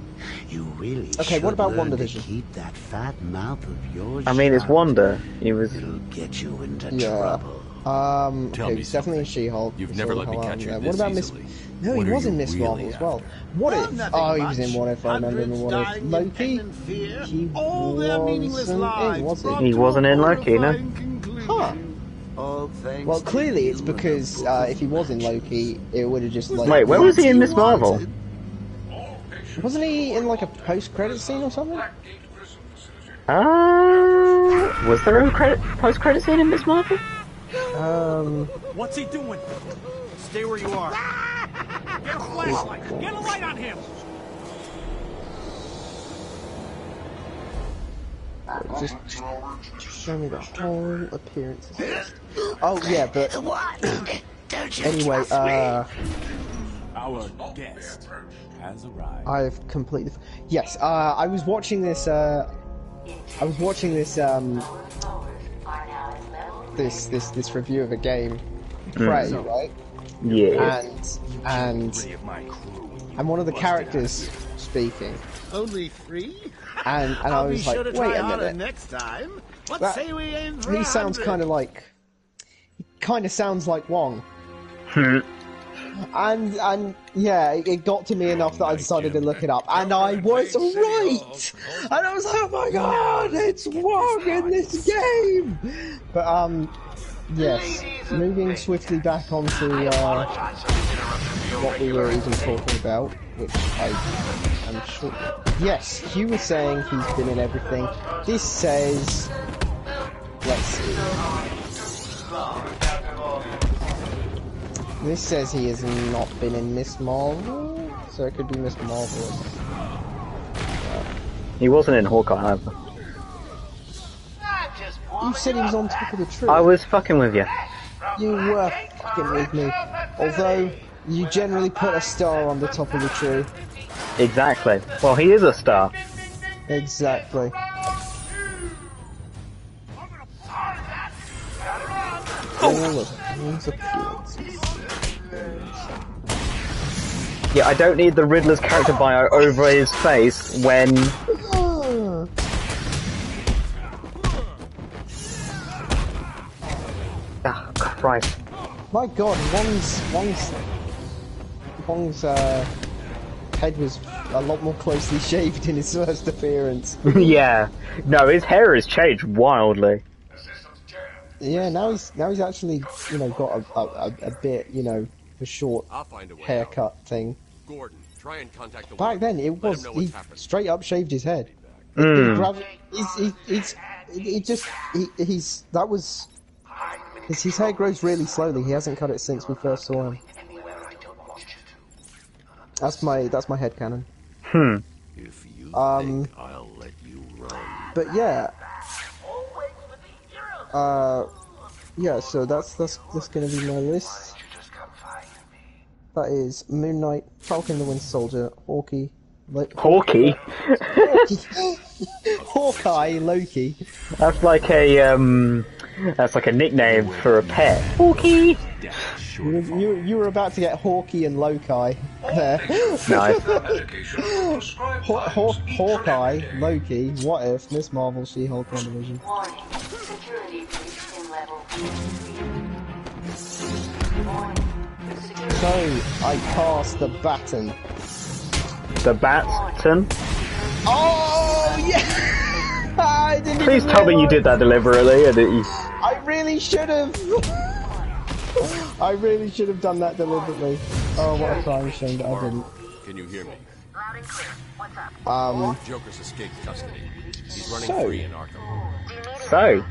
You really Okay, should what about learn to WandaVision? keep that fat mouth of yours I mean, it's shut. Wanda. He was. It'll get you into Yeah. trouble. Tell Okay, me he's definitely in something. She-Hulk. You've That's never all let me the hell catch you out this there. What about Miss? easily. No, What he are was in you Miss really Marvel as well. after? What Oh, if? nothing Oh, he was much. in What If. I remember him in What If. Hundreds dying in Loki. pain and fear. He All their meaningless wasn't lives in, was he? brought He to wasn't a in Loki, no? horrifying conclusion. Huh. All thanks Well, to clearly you it's and the because book if he was in Loki, it would have just like. Wait, where was he in Miss Marvel? Wasn't he in like a post-credit scene or something? Was there a post-credit scene in Miss Marvel? What's he doing? Stay where you are. Get a flashlight. Get a light on him. Just show me the whole appearance. Oh yeah, but anyway, Our guest has arrived. I've completely. Yes, I was watching this. This review of a game, Prey, right? Yeah. And one of the characters speaking, Only 3? and I was like, wait a minute. Next time. Let's That- say we aim for He sounds 100. kind of like. He kind of sounds like Wong. And yeah, it got to me enough that I decided to look it up, and I was right. And I was like, oh my god, it's Wong in this game. But yes, moving swiftly back onto what we were even talking about, which I am sure. Yes, Hugh was saying he's been in everything. This says, let's see. This says he has not been in Miss Marvel, so it could be Miss Marvel. He wasn't in Hawkeye either. You said he was on top of the tree. I was fucking with you. You were fucking with me. Although, you generally put a star on the top of the tree. Exactly. Well, he is a star. Exactly. All of his appearances. Yeah, I don't need the Riddler's character bio over his face when... Ah, Christ. My god, Wong's head was a lot more closely shaved in his first appearance. Yeah. No, his hair has changed wildly. Yeah, now he's actually, you know, got a bit, you know, a short I'll find a way haircut thing. Gordon, try and contact the Back then, it Let was him know he what's happened. straight up shaved his head. His hair grows really slowly. He hasn't cut it since we first saw him. That's my headcanon. If you Um, think I'll let you run. But yeah. Yeah, so that's gonna be my list. That is Moon Knight, Falcon the Winter Soldier, Hawkeye, Hawkeye? Hawkeye, Loki. That's like a nickname for a pet. Hawkeye! You were about to get Hawkeye and Loki there. Nice. Hawkeye, Loki, What If, Miss Marvel, She-Hulk, WandaVision. Warning. Security breach in level 3. Warning. So, I cast the baton. The Baton? Oh, yeah! I didn't Please even tell me you realise. did that deliberately, and you... I really should have! I really should have done that deliberately. Oh, what a crying shame that I didn't. Can you hear me? Loud and clear. What's up? Joker's escaped custody. He's running So- free in Arkham. So,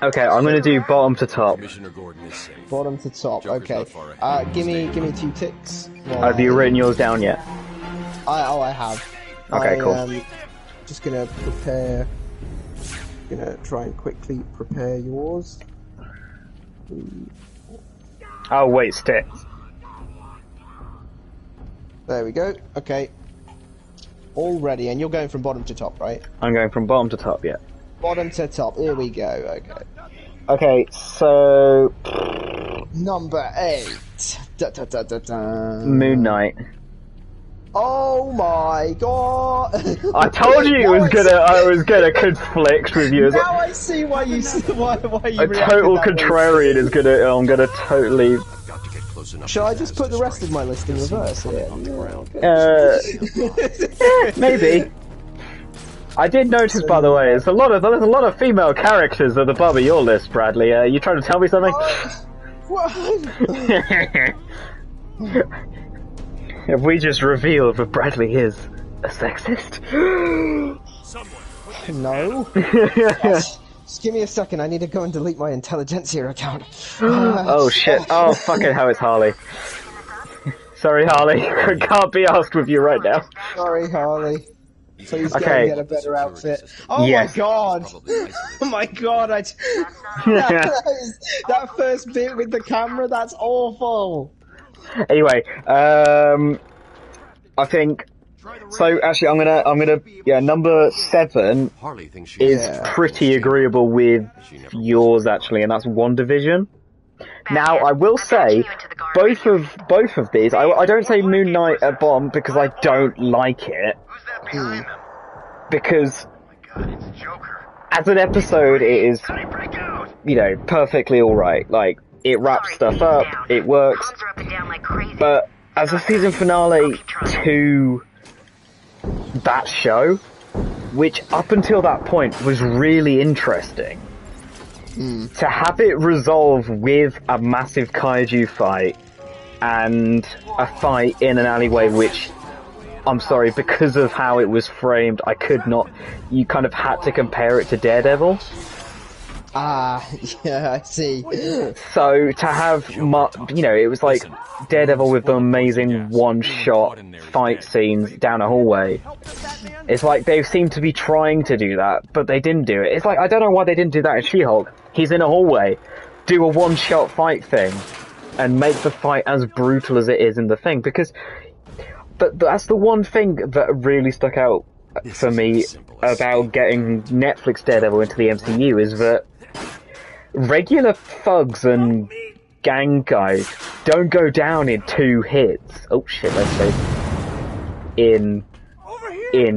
okay, I'm gonna do bottom to top. Commissioner Gordon is safe. Bottom to top, Joker's okay. not far ahead. Give me 2 ticks. Have you written yours down yet? I have. Okay, cool. Just gonna prepare. Gonna try and quickly prepare yours. Oh, wait, sticks. There we go. Okay. All ready, and you're going from bottom to top, right? I'm going from bottom to top, yeah. Bottom to top. Here we go. Okay. Okay, so... Number 8. Da, da, da, da, da. Moon Knight. Oh my god! I told you I was gonna conflict with you. Now I see why you why you A reacted total that way. contrarian is I'm gonna totally... Got to get close enough. Shall I just put the rest of my list in reverse here? Maybe. I did notice, by the way, there's a lot of female characters at the bottom of your list, Bradley. You trying to tell me something? What? Have we just revealed that Bradley is a sexist? No. Just give me a second, I need to go and delete my Intelligentsia account. Oh shit, oh fucking hell, it's Harley. Sorry Harley, I can't be asked with you right now. Sorry, Harley. Please go Okay. and get a better outfit. Oh Yes. my god! Oh my god, that first bit with the camera, that's awful! Anyway, I think... So, actually, I'm gonna, yeah, number 7 Harley thinks she is pretty agreeable with yours, actually, and that's WandaVision. Now, I will say, both of these, I don't say Moon Knight at bottom because I don't like it. Because, as an episode, it is, you know, perfectly alright. Like, it wraps stuff up, it works, but as a season finale to that show, which up until that point was really interesting, to have it resolve with a massive kaiju fight and a fight in an alleyway, which, I'm sorry, because of how it was framed, I could not, you kind of had to compare it to Daredevil. Ah, yeah, I see. So to have, you know, it was like Daredevil with the amazing one-shot fight scenes down a hallway. It's like they seem to be trying to do that, but they didn't do it. It's like, I don't know why they didn't do that in She-Hulk. He's in a hallway, do a one-shot fight thing, and make the fight as brutal as it is in the thing, because... But that's the one thing that really stuck out for me about getting Netflix Daredevil into the MCU is that regular thugs and gang guys don't go down in 2 hits. Oh shit, let's say in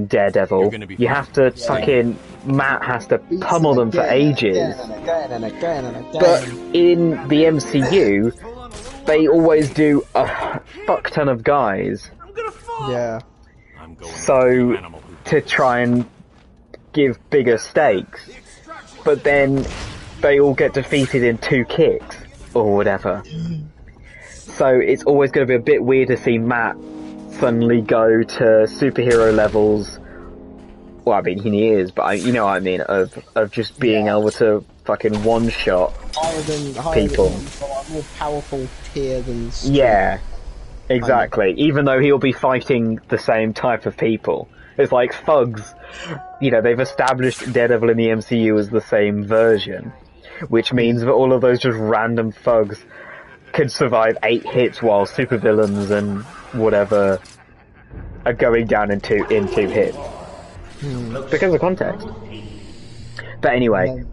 Daredevil. You have to fucking... Matt has to pummel them for ages. But in the MCU, they always do a fuck ton of guys. Yeah. So, to try and give bigger stakes. But then, they all get defeated in 2 kicks, or whatever. So, it's always going to be a bit weird to see Matt suddenly go to superhero levels. Well, I mean, he is, but you know what I mean, of just being able to fucking one-shot people. More powerful tier than... Yeah, exactly. Even though he'll be fighting the same type of people. It's like thugs, you know, they've established Daredevil in the MCU as the same version, which means that all of those just random thugs could survive 8 hits while supervillains and whatever are going down in two hits. Because of context. But anyway,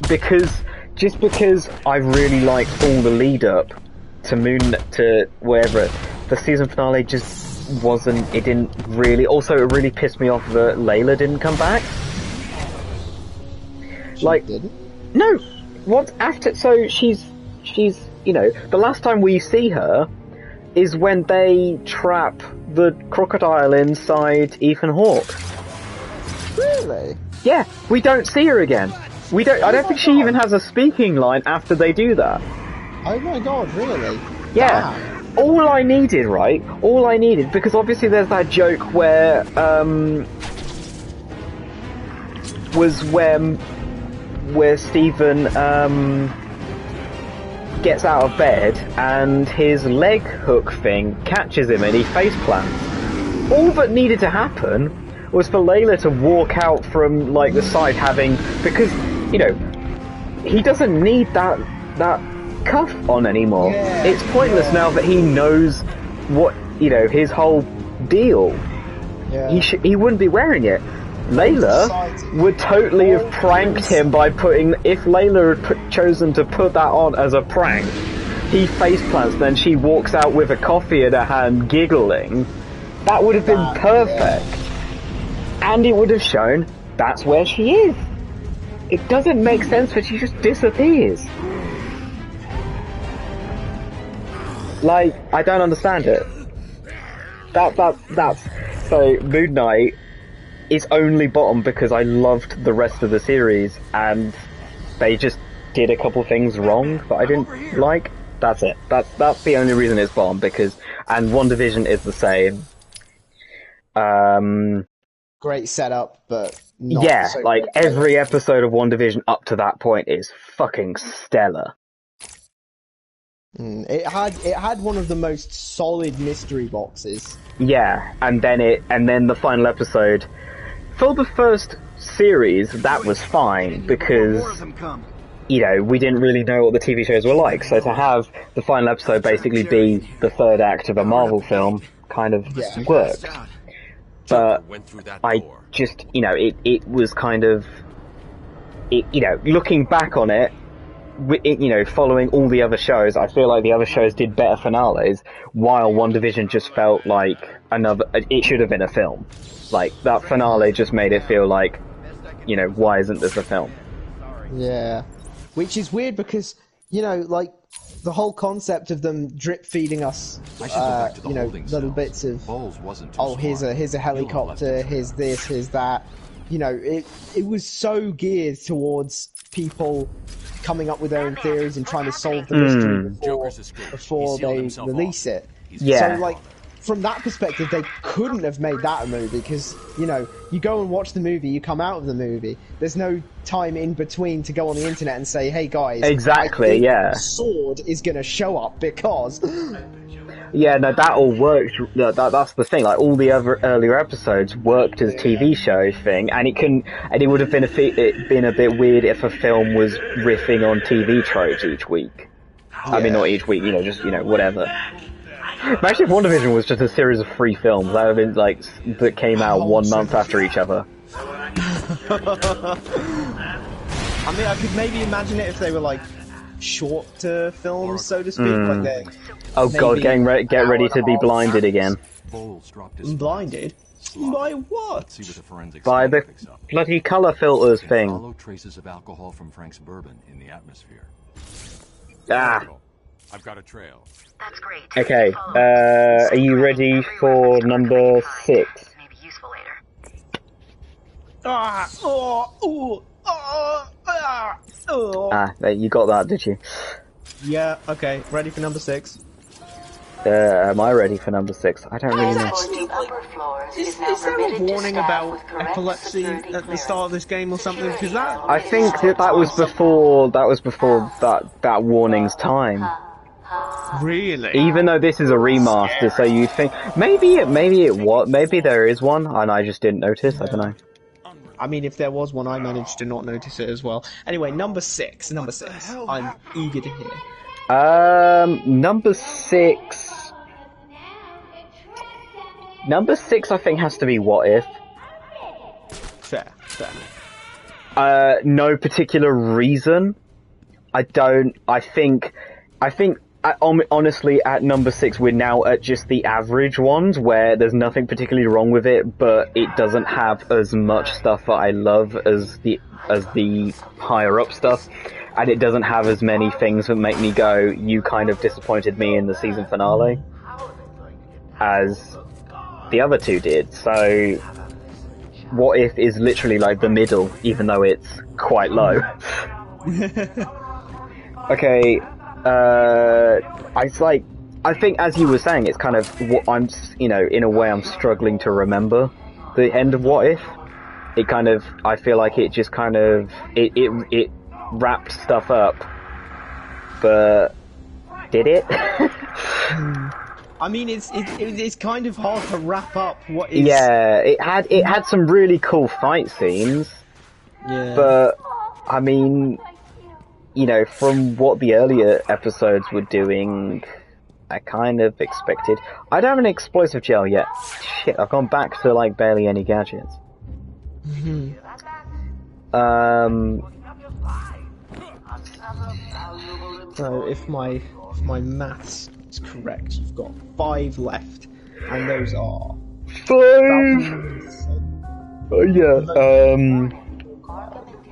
because I really liked all the lead up to wherever the season finale just wasn't. It didn't really. Also, it really pissed me off that Layla didn't come back. No. What after? So she's you know, the last time we see her is when they trap the crocodile inside Ethan Hawke. Really? Yeah, we don't see her again. I don't think she even has a speaking line after they do that. Oh my god, really? Yeah. Damn. All I needed, because obviously there's that joke where, where Stephen, gets out of bed and his leg hook thing catches him and he face plants. All that needed to happen was for Layla to walk out from, like, the side because, you know, he doesn't need that cuff on anymore. Yeah, it's pointless now that he knows what, you know, his whole deal. Yeah. He wouldn't be wearing it. Layla would totally have pranked him by if Layla had chosen to put that on as a prank, he face plants, then she walks out with a coffee in her hand giggling. That would have been perfect. Yeah. And it would have shown that's where she is. It doesn't make sense that she just disappears. Like, I don't understand it. That's so Moon Knight is only bottom because I loved the rest of the series and they just did a couple things wrong that I didn't like. That's it. That's the only reason it's bottom, and WandaVision is the same. Great setup, but not so like great. every episode of WandaVision up to that point is fucking stellar. It had one of the most solid mystery boxes. Yeah, and then the final episode for the first series that was fine because you know we didn't really know what the TV shows were like, so to have the final episode basically be the third act of a Marvel film kind of worked. But I just, you know, it was kind of, you know, looking back on it, you know, following all the other shows, I feel like the other shows did better finales, while WandaVision just felt like it should have been a film. Like, that finale just made it feel like, you know, why isn't this a film? Yeah. Which is weird because, you know, like, the whole concept of them drip feeding us, you know, little bits of, here's a helicopter, here's this, here's that. You know, it was so geared towards people coming up with their own theories and trying to solve the mystery before they release it. Yeah. So, like, from that perspective, they couldn't have made that a movie because, you know, you go and watch the movie, you come out of the movie, there's no time in between to go on the internet and say, hey guys, exactly, yeah, Sword is going to show up because... Yeah, no, that all worked. That's the thing. Like, all the other earlier episodes worked as a TV show thing, and it would have been a bit weird if a film was riffing on TV tropes each week. I mean, not each week, you know, just, you know, whatever. Imagine if WandaVision was just a series of 3 films that have been like that came out 1 month after each other. I mean, I could maybe imagine it if they were like shorter films, so to speak. Like they. Oh god, get ready to be blinded again. Blinded? By what? See what the forensics By the picks up. bloody colour filters thing. Follow traces of alcohol from Frank's bourbon in the atmosphere. Ah. I've got a trail. That's great. Okay, are you ready for number 6? Maybe useful later. You got that, did you? Yeah, okay. Ready for number 6? Am I ready for number 6? I don't really know. Is there a warning about epilepsy at the start of this game or something? Because that... I think that was before that warning's time. Really? Even though this is a remaster, so you think maybe there is one and I just didn't notice. I don't know. I mean, if there was one, I managed to not notice it as well. Anyway, number 6. I'm eager to hear. Number 6. Number 6, I think, has to be What If. Fair. No particular reason. Honestly, at number 6, we're now at just the average ones, where there's nothing particularly wrong with it, but it doesn't have as much stuff that I love as the higher up stuff, and it doesn't have as many things that make me go, you kind of disappointed me in the season finale, as the other 2 did. So, What If is literally like the middle, even though it's quite low. Okay. I think, as you were saying, it's kind of what I'm, in a way I'm struggling to remember the end of What If. It kind of, I feel like it just kind of, it wrapped stuff up, but did it? I mean, it's kind of hard to wrap up what is... Yeah, it had some really cool fight scenes. Yeah. But, I mean, from what the earlier episodes were doing, I kind of expected... I don't have an explosive gel yet. Shit, I've gone back to, like, barely any gadgets. So, if my maths is correct, you've got 5 left, and those are... 5!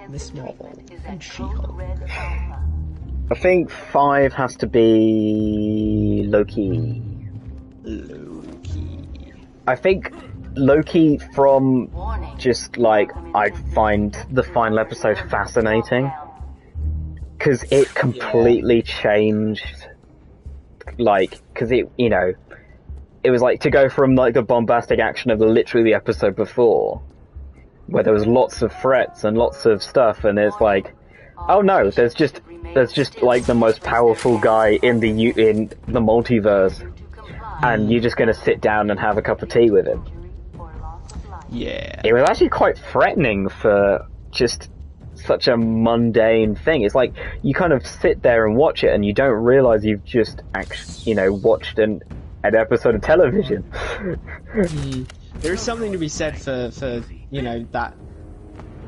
Miss Marvel and She-Hulk. I think 5 has to be Loki. I think Loki from just like, I find the final episode fascinating. Because it completely changed, because it was like to go from like the bombastic action of literally the episode before, where there was lots of threats and lots of stuff, and it's like, oh no, there's just like the most powerful guy in the multiverse, and you're just gonna sit down and have a cup of tea with him. Yeah. It was actually quite threatening for just such a mundane thing. It's like you kind of sit there and watch it, and you don't realize you've just watched an episode of television. There is something to be said for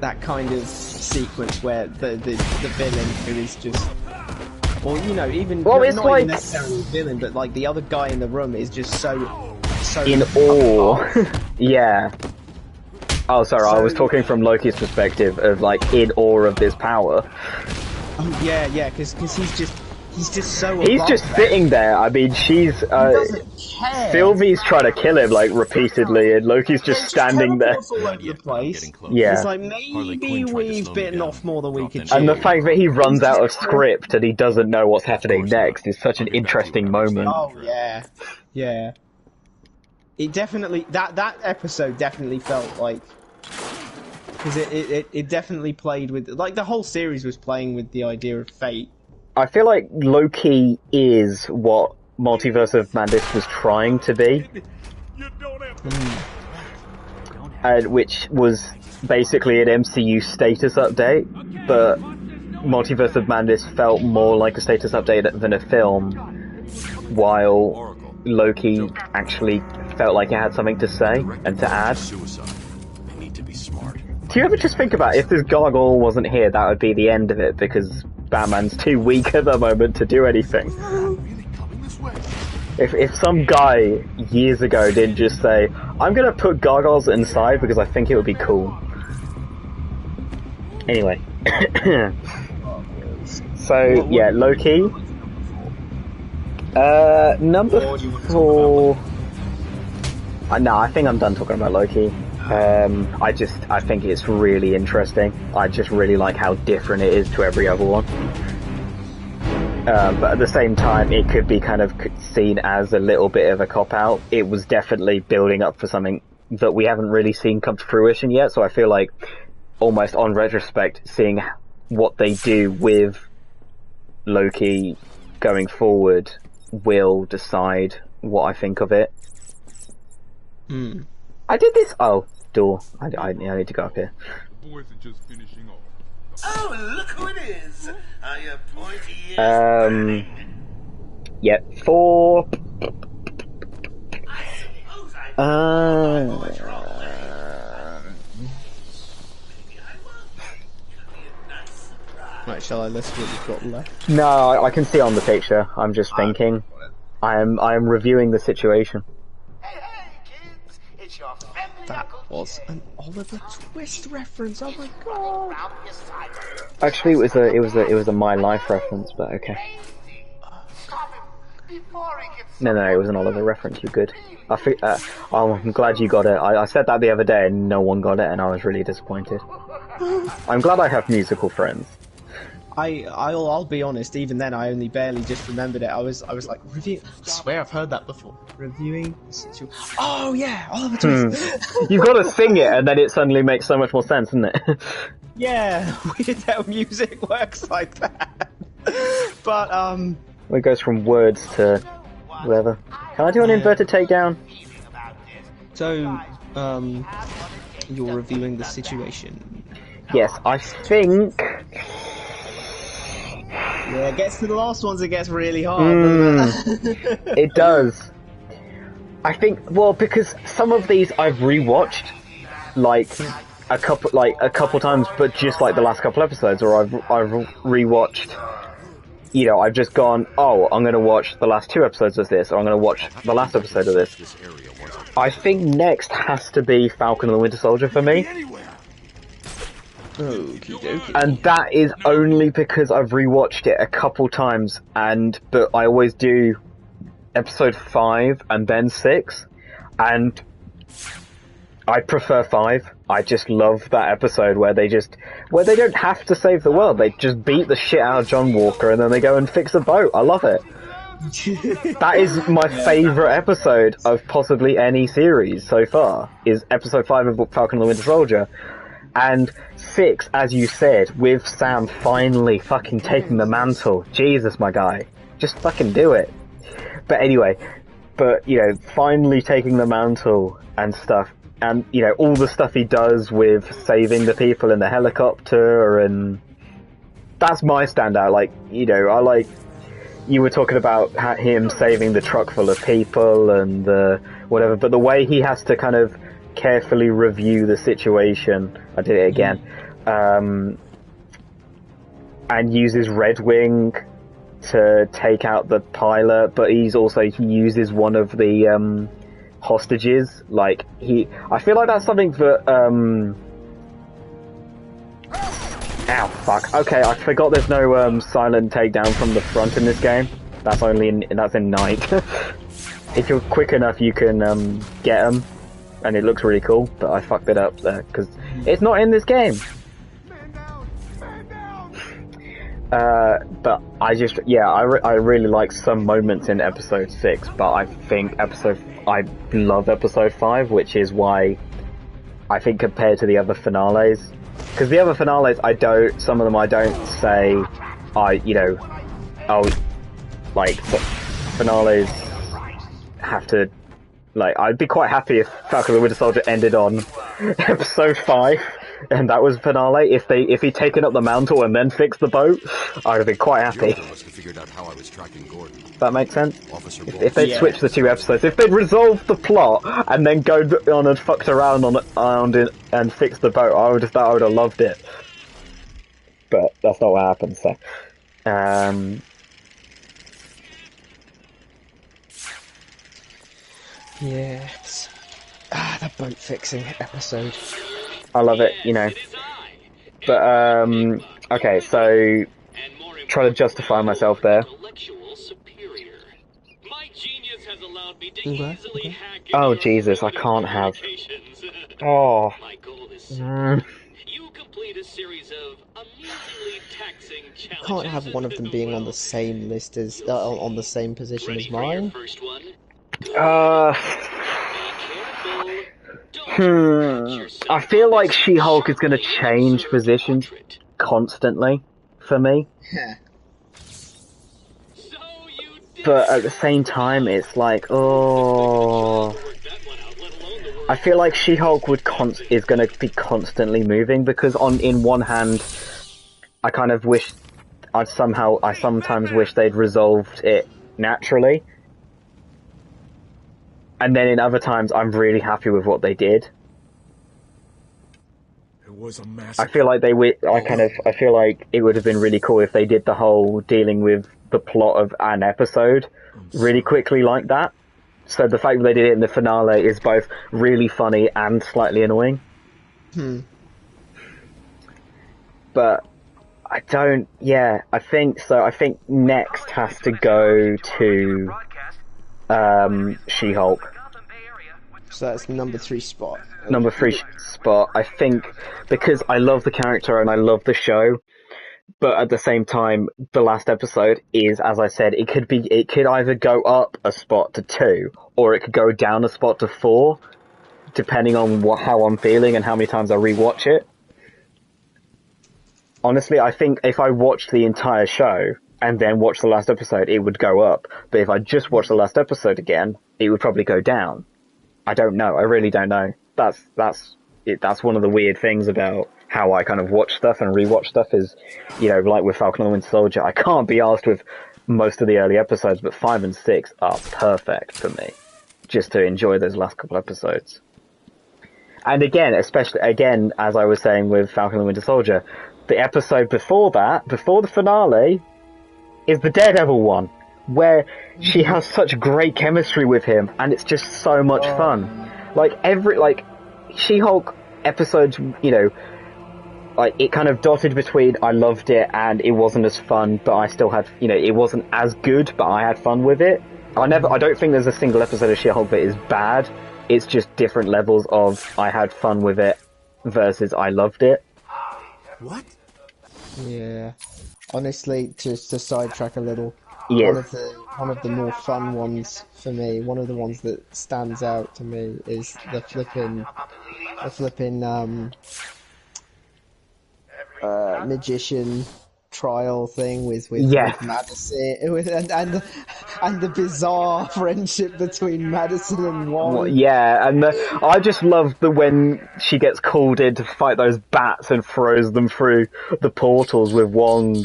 that kind of sequence where the villain who is just, even not even necessarily a villain, but like the other guy in the room is just so in awe. Yeah. Oh, sorry, I was talking from Loki's perspective of like in awe of this power. Oh yeah, because he's just so. He's just sitting there. I mean, he doesn't care. Sylvie's trying to kill him like repeatedly, and Loki's just standing there. All over the place. Yeah. It's like maybe we've bitten off more than we can chew. And the fact that he runs out of script and he doesn't know what's happening next is such an interesting moment. Oh yeah. It definitely that episode definitely felt like, because it definitely played with, like, the whole series was playing with the idea of fate. I feel like Loki is what Multiverse of Madness was trying to be, which was basically an MCU status update, but Multiverse of Madness felt more like a status update than a film, while Loki actually felt like it had something to say and to add. Suicide. They need to be smart. Do you ever just think about if this gargoyle wasn't here, that would be the end of it because Batman's too weak at the moment to do anything. Really coming this way? If some guy years ago didn't just say, I'm gonna put gargoyles inside because I think it would be cool. Anyway. So, yeah, Loki. Number 4... no, I think I'm done talking about Loki. I think it's really interesting. I just really like how different it is to every other one. But at the same time, it could be kind of seen as a little bit of a cop-out. It was definitely building up for something that we haven't really seen come to fruition yet, so I feel like, almost on retrospect, seeing what they do with Loki going forward will decide what I think of it. I did this... Oh, door. I need to go up here. Boys are just finishing off. Oh, look who it is! Are you pointy ears? Yeah, 4... Right, shall I list what you've got left? No, I can see on the picture. I'm just thinking. I am reviewing the situation. Hey, kids! It's your friendly That Uncle was Jay. an Oliver Twist reference. Oh my god! Round the asylum. Actually, it was a My Life reference, but okay. Stop him before he gets... No, it was an Oliver reference. You're good. I'm glad you got it. I said that the other day and no one got it, and I was really disappointed. I'm glad I have musical friends. I'll be honest. Even then, I only barely just remembered it. I was like, review. I swear I've heard that before. Reviewing the situation. Oh yeah, Oliver Twist. You've got to sing it, and then it suddenly makes so much more sense, doesn't it? Yeah, weird how music works like that. But It goes from words to whatever. Can I do an inverted takedown? so you're reviewing the situation. Yes, I think. Yeah, it gets to the last ones, it gets really hard. Doesn't it? It does. I think, well, because some of these I've rewatched, like a couple times, but just like the last couple episodes, or I've rewatched. You know, I've just gone, oh, I'm going to watch the last 2 episodes of this, or I'm going to watch the last episode of this. I think next has to be Falcon and the Winter Soldier for me. Okie dokie. And that is only because I've rewatched it a couple times, but I always do episode 5 and then 6, and I prefer 5. I just love that episode where they don't have to save the world, they just beat the shit out of John Walker and then they go and fix a boat. I love it. That is my favourite episode of possibly any series so far, is episode 5 of Falcon and the Winter Soldier. And 6, as you said, with Sam finally fucking taking the mantle. Jesus, my guy. Just fucking do it. But anyway, finally taking the mantle and stuff. And, all the stuff he does with saving the people in the helicopter, and that's my standout. I like, you were talking about him saving the truck full of people and whatever, but the way he has to kind of carefully review the situation, I did it again, and uses Red Wing to take out the pilot, but he uses one of the hostages. I feel like that's something that ow, fuck. Okay, I forgot there's no silent takedown from the front in this game. That's in Night. If you're quick enough, you can get them, and it looks really cool. But I fucked it up there because it's not in this game. But I really like some moments in episode 6, but I think I love episode 5, which is why I think compared to the other finales, because the other finales some of them I don't say, finales have to, I'd be quite happy if Falcon and the Winter Soldier ended on episode 5, and that was finale. If he'd taken up the mantle and then fixed the boat, I'd have been quite happy. Joker must have figured out how I was tracking Gordon. That makes sense. Officer If they'd Yeah. switched the two episodes, if they'd resolved the plot and then go on and fucked around on it and fixed the boat, I would have loved it. But that's not what happened. So, Yes. The boat fixing episode. I love it, you know. But okay, so try to justify myself there. Okay. Oh Jesus, I can't have. Oh. Can't have one of them being on the same list as on the same position as mine. I feel like She-Hulk is going to change positions constantly for me. But at the same time, it's like, oh, I feel like She-Hulk is going to be constantly moving because in one hand, I kind of wish I sometimes wish they'd resolved it naturally. And then in other times, I'm really happy with what they did. It was a massive... I feel like I feel like it would have been really cool if they did the whole dealing with the plot of an episode really quickly like that. So the fact that they did it in the finale is both really funny and slightly annoying. But I don't, I think so. I think next has to go to She-Hulk. So that's number 3 spot. Number 3 spot, I think, because I love the character and I love the show, but at the same time, the last episode is, as I said, it could either go up a spot to 2, or it could go down a spot to 4, depending on how I'm feeling and how many times I rewatch it. Honestly, I think if I watched the entire show and then watched the last episode, it would go up. But if I just watched the last episode again, it would probably go down. I don't know. I really don't know. That's one of the weird things about how I kind of watch stuff and rewatch stuff is, you know, like with Falcon and the Winter Soldier, I can't be asked with most of the early episodes, but 5 and 6 are perfect for me, just to enjoy those last couple episodes. And again, as I was saying with Falcon and the Winter Soldier, the episode before that, before the finale, is the Daredevil one, where she has such great chemistry with him, and it's just so much fun. Like, She-Hulk episodes, you know, like, it kind of dotted between I loved it and it wasn't as fun, but I still had, you know, it wasn't as good, but I had fun with it. I don't think there's a single episode of She-Hulk that is bad. It's just different levels of I had fun with it versus I loved it. What? Yeah. Honestly, just to sidetrack a little, Yes. one of the more fun ones for me, one of the ones that stands out to me is the flipping magician trial thing with Madison, and the bizarre friendship between Madison and Wong. Yeah, and I just love when she gets called in to fight those bats and throws them through the portals with Wong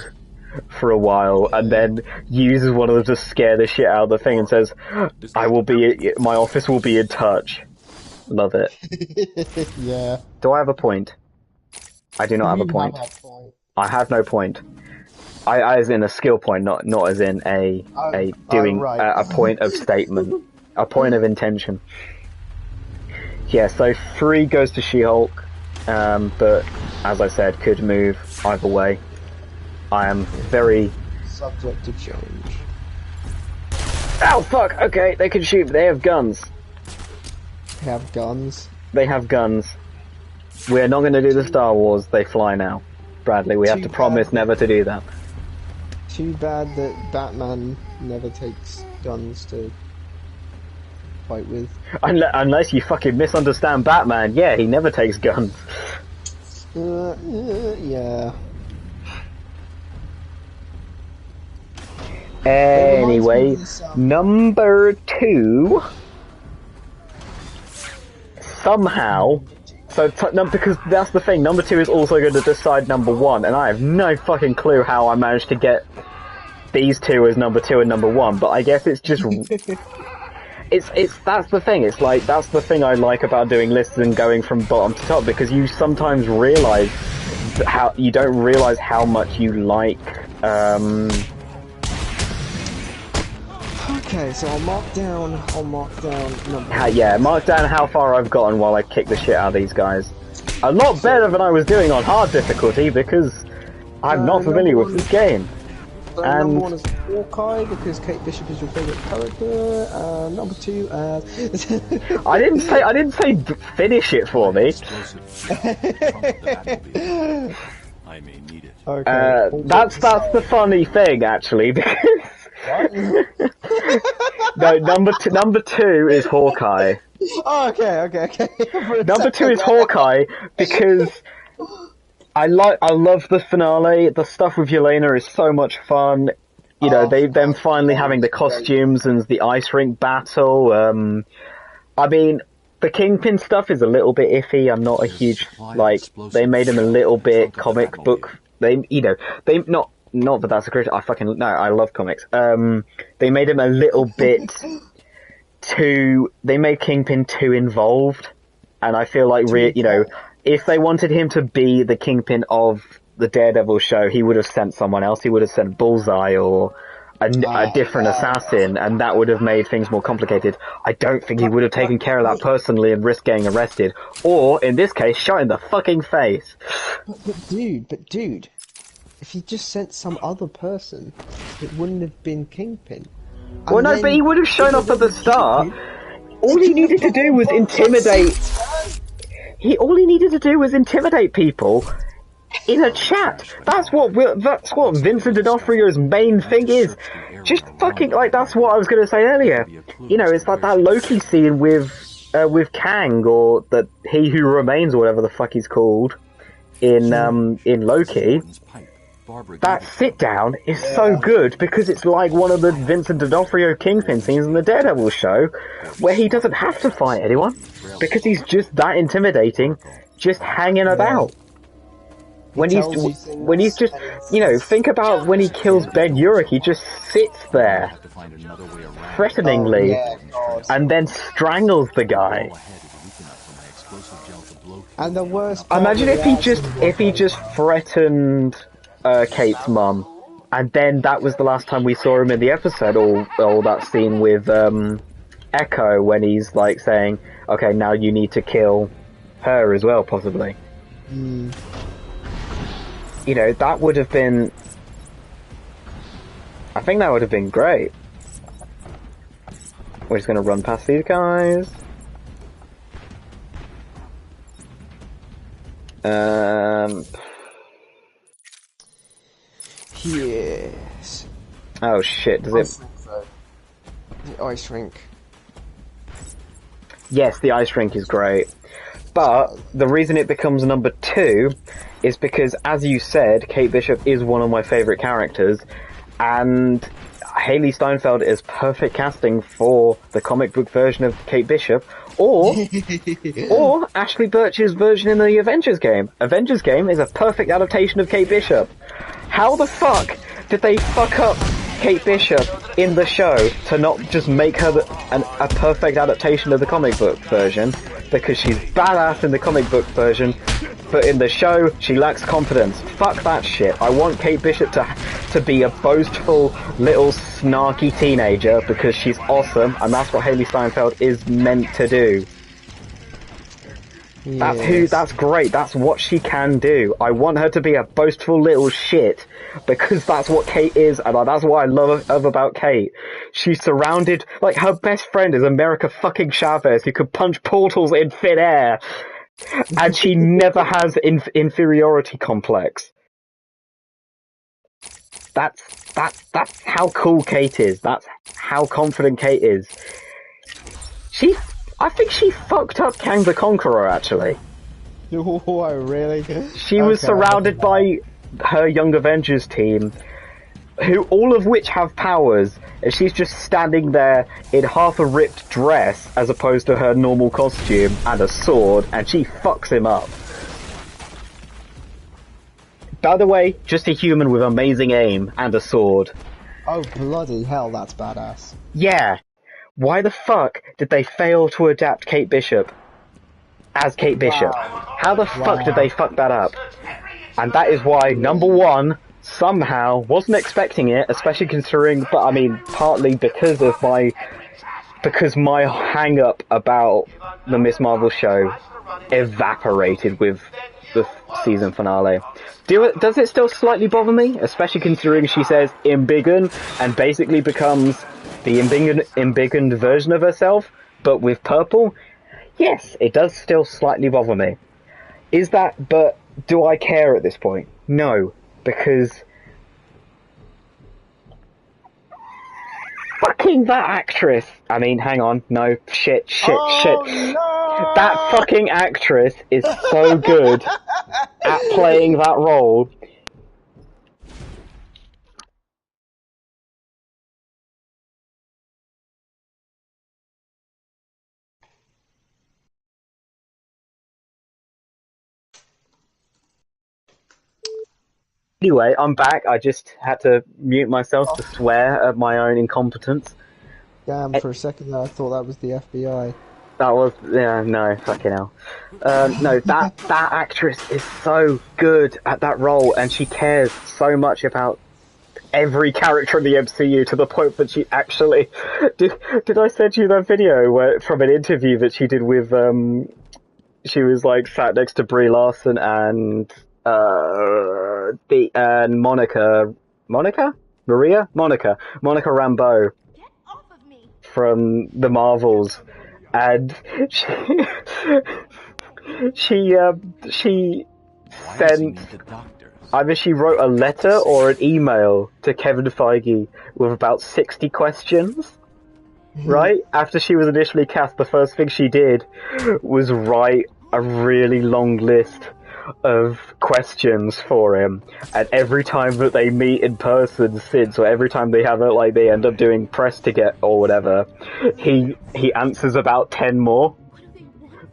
for a while, and then uses one of them to scare the shit out of the thing and says, my office will be in touch. Love it. Yeah. Do I have a point? I do not have a point. I have no point. I as in a skill point, not as in a point of statement, a point of intention. Yeah, so 3 goes to She-Hulk, but as I said, could move either way. I am very subject to change. Oh fuck! Okay, they can shoot. They have guns. They have guns. They have guns. We're not going to do the Star Wars. They fly now, Bradley. We have to promise never to do that. Too bad that Batman never takes guns to fight with. Unless you fucking misunderstand Batman. Yeah, he never takes guns. Yeah. Anyway, number 2 somehow So, because that's the thing, number 2 is also going to decide number 1, and I have no fucking clue how I managed to get these two as number 2 and number 1, but I guess it's just... that's the thing, it's like, that's the thing I like about doing lists and going from bottom to top, because you sometimes realise you don't realise how much you like, Okay, so I'll mark down number... yeah, mark down how far I've gotten while I kick the shit out of these guys. A lot better than I was doing on hard difficulty, because I'm not familiar with this game. So And number 1 is Hawkeye, because Kate Bishop is your favourite character, number 2 I didn't say finish it for me. I may need it. Okay. That's the funny thing, actually, because... No, number 2 is Hawkeye. Oh, okay. Number 2 is Hawkeye because I love the finale. The stuff with Yelena is so much fun. You know, them finally having the costumes and the ice rink battle. I mean, the Kingpin stuff is a little bit iffy. I'm not a huge they made him a little bit comic book. Not that that's a critic. I love comics. They made him a little bit they made Kingpin too involved, and I feel like if they wanted him to be the Kingpin of the Daredevil show, he would have sent someone else. He would have sent Bullseye or a different assassin, and that would have made things more complicated. I don't think he would have taken care of that personally and risked getting arrested, or in this case, shot in the fucking face. But dude. If he just sent some other person, it wouldn't have been Kingpin. Well, no, but he would have shown up at the start. All he needed to do was intimidate. All he needed to do was intimidate people in a chat. That's what Vincent D'Onofrio's main thing is. Just fucking that's what I was going to say earlier. You know, it's like that Loki scene with Kang, or that He Who Remains, or whatever the fuck he's called in Loki. That sit down is so good because it's like one of the Vincent D'Onofrio Kingpin scenes in the Daredevil show, where he doesn't have to fight anyone because he's just that intimidating, just hanging about. When he's just, think about when he kills Ben Urich, he just sits there, threateningly, and then strangles the guy. And the worst. Imagine if he just threatened Kate's mum, and then that was the last time we saw him in the episode, or that scene with Echo when he's like saying, "Okay, now you need to kill her as well, possibly." You know, that would have been. I think that would have been great. We're just gonna run past these guys. Yes. Oh shit, does it... The ice rink. Yes, the ice rink is great. But the reason it becomes number 2 is because, as you said, Kate Bishop is one of my favourite characters, and Haley Steinfeld is perfect casting for the comic book version of Kate Bishop, or Ashley Birch's version in the Avengers game. Avengers game is a perfect adaptation of Kate Bishop. How the fuck did they fuck up Kate Bishop in the show to not just make her a perfect adaptation of the comic book version? Because she's badass in the comic book version, but in the show, she lacks confidence. Fuck that shit. I want Kate Bishop to be a boastful, little, snarky teenager, because she's awesome, and that's what Haley Steinfeld is meant to do. Yes. That's great, that's what she can do. I want her to be a boastful little shit, because that's what Kate is, and that's what I love about Kate. She's surrounded, like, her best friend is America fucking Chavez, who can punch portals in thin air, and she never has inferiority complex. That's how cool Kate is, that's how confident Kate is. I think she fucked up Kang the Conqueror, actually. Oh, really? She was surrounded by her Young Avengers team, who all of which have powers, and she's just standing there in half a ripped dress as opposed to her normal costume and a sword, and she fucks him up. By the way, just a human with amazing aim and a sword. Oh, bloody hell, that's badass. Yeah. Why the fuck did they fail to adapt Kate Bishop as Kate Bishop? How the fuck did they fuck that up? And that is why, number one, somehow, wasn't expecting it, especially considering, but I mean, partly because my hang-up about the Miss Marvel show evaporated with the season finale. Does it still slightly bother me? Especially considering she says embiggen and basically becomes the embiggened version of herself, but with purple? Yes, it does still slightly bother me. But do I care at this point? No, because fucking that actress. I mean, hang on, no, shit. No! That fucking actress is so good at playing that role. Anyway, I'm back. I just had to mute myself to swear at my own incompetence. Damn, for a second there, I thought that was the FBI. That was, yeah, no, fucking hell. No, that actress is so good at that role, and she cares so much about every character in the MCU to the point that she actually... Did I send you that video from an interview that she did with, she was like sat next to Brie Larson and Monica Rambeau from the Marvels, and she sent either she wrote a letter or an email to Kevin Feige with about 60 questions. Right after she was initially cast, the first thing she did was write a really long list of questions for him, and every time that they meet in person since, or every time they have it, like they end up doing press to get or whatever, he answers about 10 more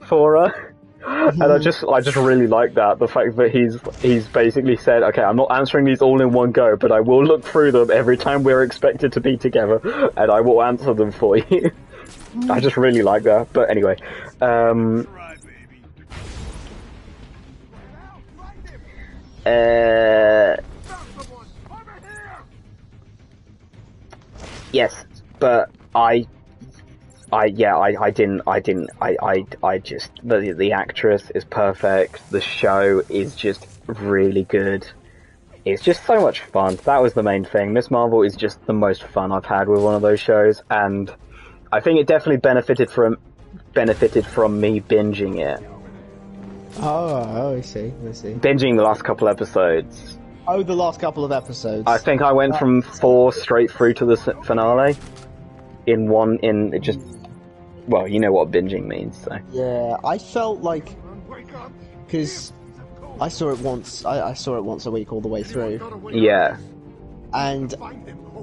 for her. And I just really like that, the fact that he's basically said, okay, I'm not answering these all in one go, but I will look through them every time we're expected to be together, and I will answer them for you. I just really like that. But anyway, yes, but the actress is perfect. The show is just really good. It's just so much fun. That was the main thing. Miss Marvel is just the most fun I've had with one of those shows, and I think it definitely benefited from me binging it. Oh, I see. Binging the last couple episodes. Oh, the last couple of episodes. I think I went from 4 straight through to the finale well, you know what binging means, so. Yeah, I felt like, because I saw it once. I saw it once a week all the way through. Yeah. And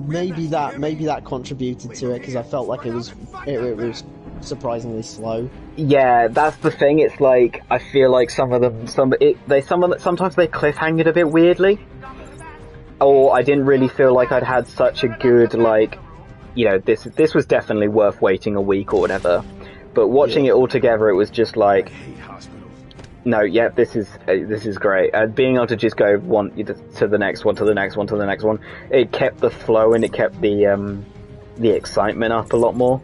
maybe that contributed to it, because I felt like it was surprisingly slow. Yeah, that's the thing. It's like I feel like sometimes they cliffhang it a bit weirdly, or I didn't really feel like I'd had such a good this was definitely worth waiting a week or whatever. But watching it all together, it was just like, no, yeah, this is great. And being able to just go to the next one, to the next one, to the next one, it kept the flow and it kept the excitement up a lot more.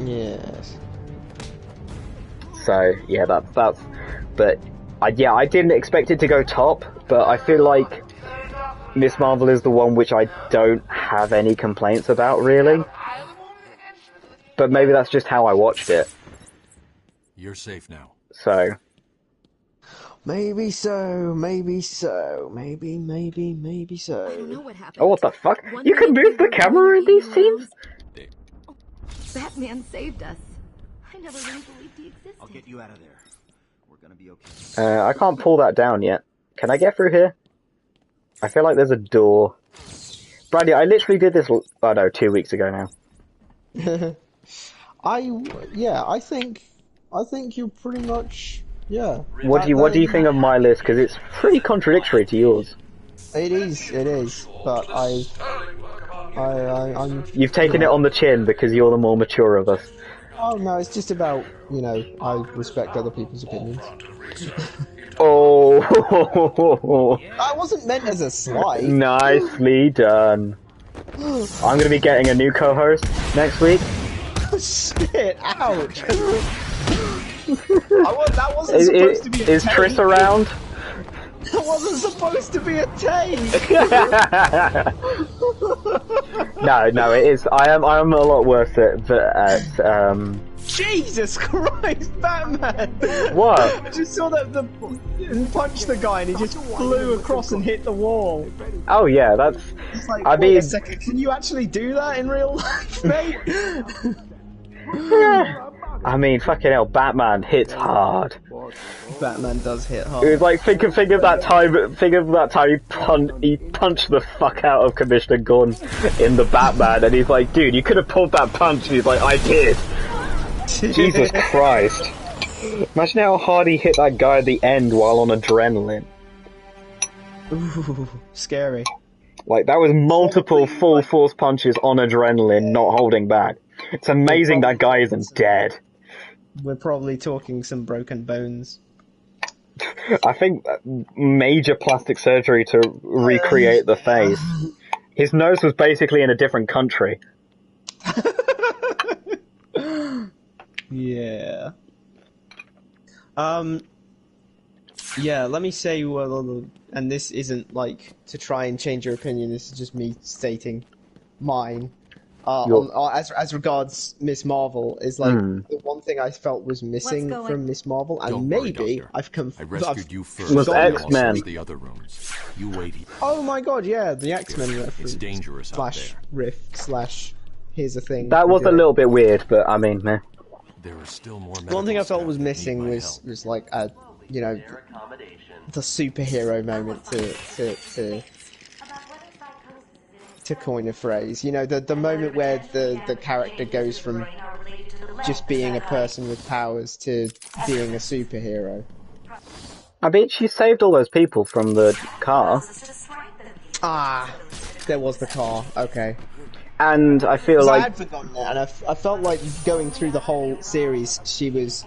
Yes. So yeah, that's. But I didn't expect it to go top, but I feel like Miss Marvel is the one which I don't have any complaints about, really. But maybe that's just how I watched it. You're safe now. So. Maybe so. Maybe so. I don't know what happened. Oh, what the fuck? You can move the camera in these scenes? Oh, Batman saved us. I never really believed he existed. I'll get you out of there. We're gonna be okay. I can't pull that down yet. Can I get through here? I feel like there's a door. Bradley, I literally did this, 2 weeks ago now. I think you're pretty much, yeah. What do you think of my list? Because it's pretty contradictory to yours. It is, but I'm... You've taken it on the chin because you're the more mature of us. Oh no, it's just about, I respect other people's opinions. Oh! That wasn't meant as a slight. Nicely done. I'm gonna be getting a new co-host next week. Shit, ouch! That wasn't supposed to be a Is take. Triss around? That wasn't supposed to be a take! No, it is. I am a lot worse at Jesus Christ, Batman! What? I just saw that punched the guy and he just flew across and hit the wall. Oh yeah, that's... It's like, I wait mean... a second, can you actually do that in real life, mate? I mean, fucking hell, Batman hits hard. Batman does hit hard. It was like, think of that time he punched the fuck out of Commissioner Gordon in the Batman, and he's like, dude, you could have pulled that punch, and he's like, I did! Jesus Christ. Imagine how hard he hit that guy at the end while on adrenaline. Ooh, scary. Like, that was multiple full force punches on adrenaline, not holding back. It's amazing that guy isn't dead. We're probably talking some broken bones. I think major plastic surgery to recreate the face. His nose was basically in a different country. Yeah. Yeah, let me say, and this isn't like to try and change your opinion, this is just me stating mine. As regards Miss Marvel, is like the one thing I felt was missing from Miss Marvel, and maybe I've I rescued you first. Was X-Men. The other rooms. You wait here. Oh my god, yeah, the X-Men reference. It's dangerous out there. Rift / here's a thing. That was a little bit weird, but I mean, meh. There are still more. One thing I felt was missing was like a, the superhero moment to coin a phrase. The moment where the character goes from just being a person with powers to being a superhero. I mean, she saved all those people from the car. Ah, there was the car. Okay. And I feel I like... had forgotten that, and I felt like going through the whole series, she was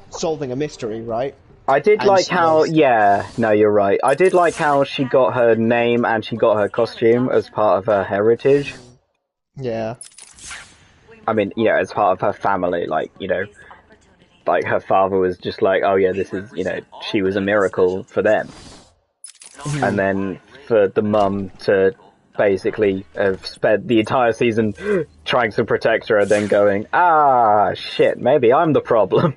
solving a mystery, right? I did And like she how... was- Yeah, no, you're right. I did like how she got her name and she got her costume as part of her heritage. Yeah. I mean, as part of her family, like her father was just like, oh yeah, this is, she was a miracle for them. And then for the mum to basically have spent the entire season trying to protect her and then going, ah, shit, maybe I'm the problem.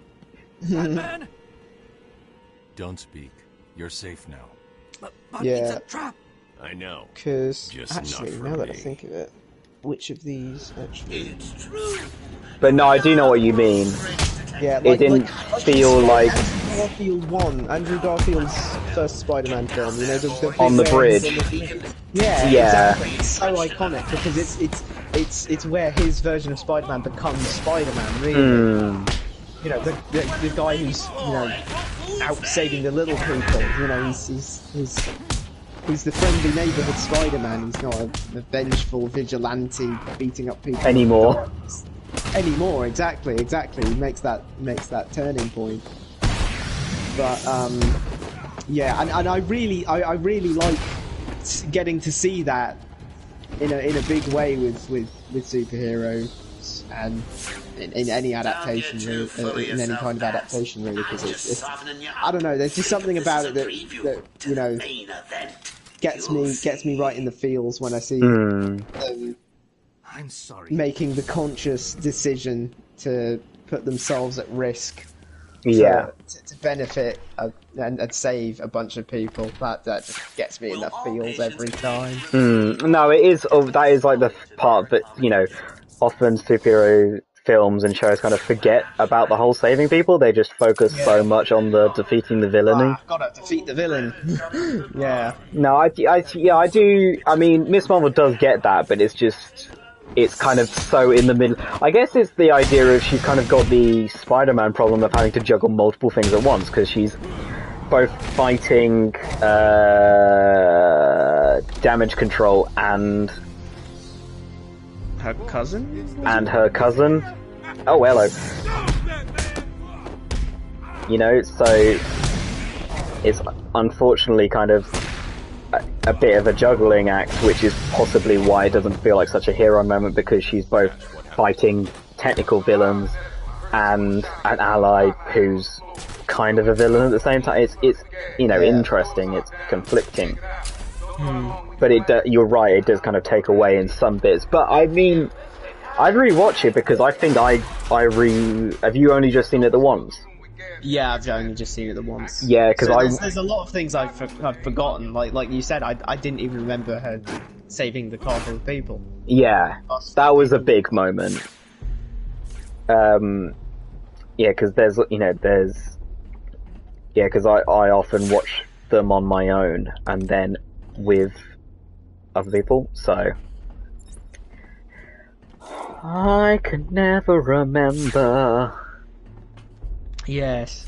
Don't speak. You're safe now. But Yeah. it's a trap. I know. Because, Just actually, not for now that I me. think of it, which of these actually... But no, I do know what you mean. Yeah, It didn't feel like... Andrew Garfield's first Spider-Man film, the On the bit where he's bridge. in Yeah, Yeah. exactly. It's so iconic because it's where his version of Spider-Man becomes Spider-Man, really. The guy who's out saving the little people. He's the friendly neighborhood Spider-Man. He's not a vengeful vigilante beating up people Anymore. Anymore, exactly. He makes that turning point. But yeah, and I really like getting to see that in a big way with superheroes and in any adaptation, really, in any kind of adaptation, really, because it's I don't know. There's just something about it that gets me right in the feels when I see them I'm sorry. making the conscious decision to put themselves at risk. Yeah. To benefit and save a bunch of people. That just gets me in the feels every time. No, it is. That is like the part that often superhero films and shows kind of forget about the whole saving people. They just focus so much on the defeating the villainy. I've got to defeat the villain. Yeah. No, I do. I mean, Miss Marvel does get that, but it's kind of so in the middle. I guess it's the idea of she's kind of got the Spider-Man problem of having to juggle multiple things at once, because she's both fighting damage control and her cousin. Oh, hello. You know, so it's unfortunately kind of a bit of a juggling act, which is possibly why it doesn't feel like such a hero moment, because she's both fighting technical villains and an ally who's kind of a villain at the same time. It's you know, interesting, it's conflicting. But you're right, it does kind of take away in some bits. But I mean, I'd rewatch it because I think have you only just seen it the once? Yeah, I've only just seen it the once. Yeah, because there's a lot of things I've forgotten. Like you said, I didn't even remember her saving the car full of people. Yeah, that was a big moment. Yeah, because because I often watch them on my own and then with other people, so I could never remember. Yes.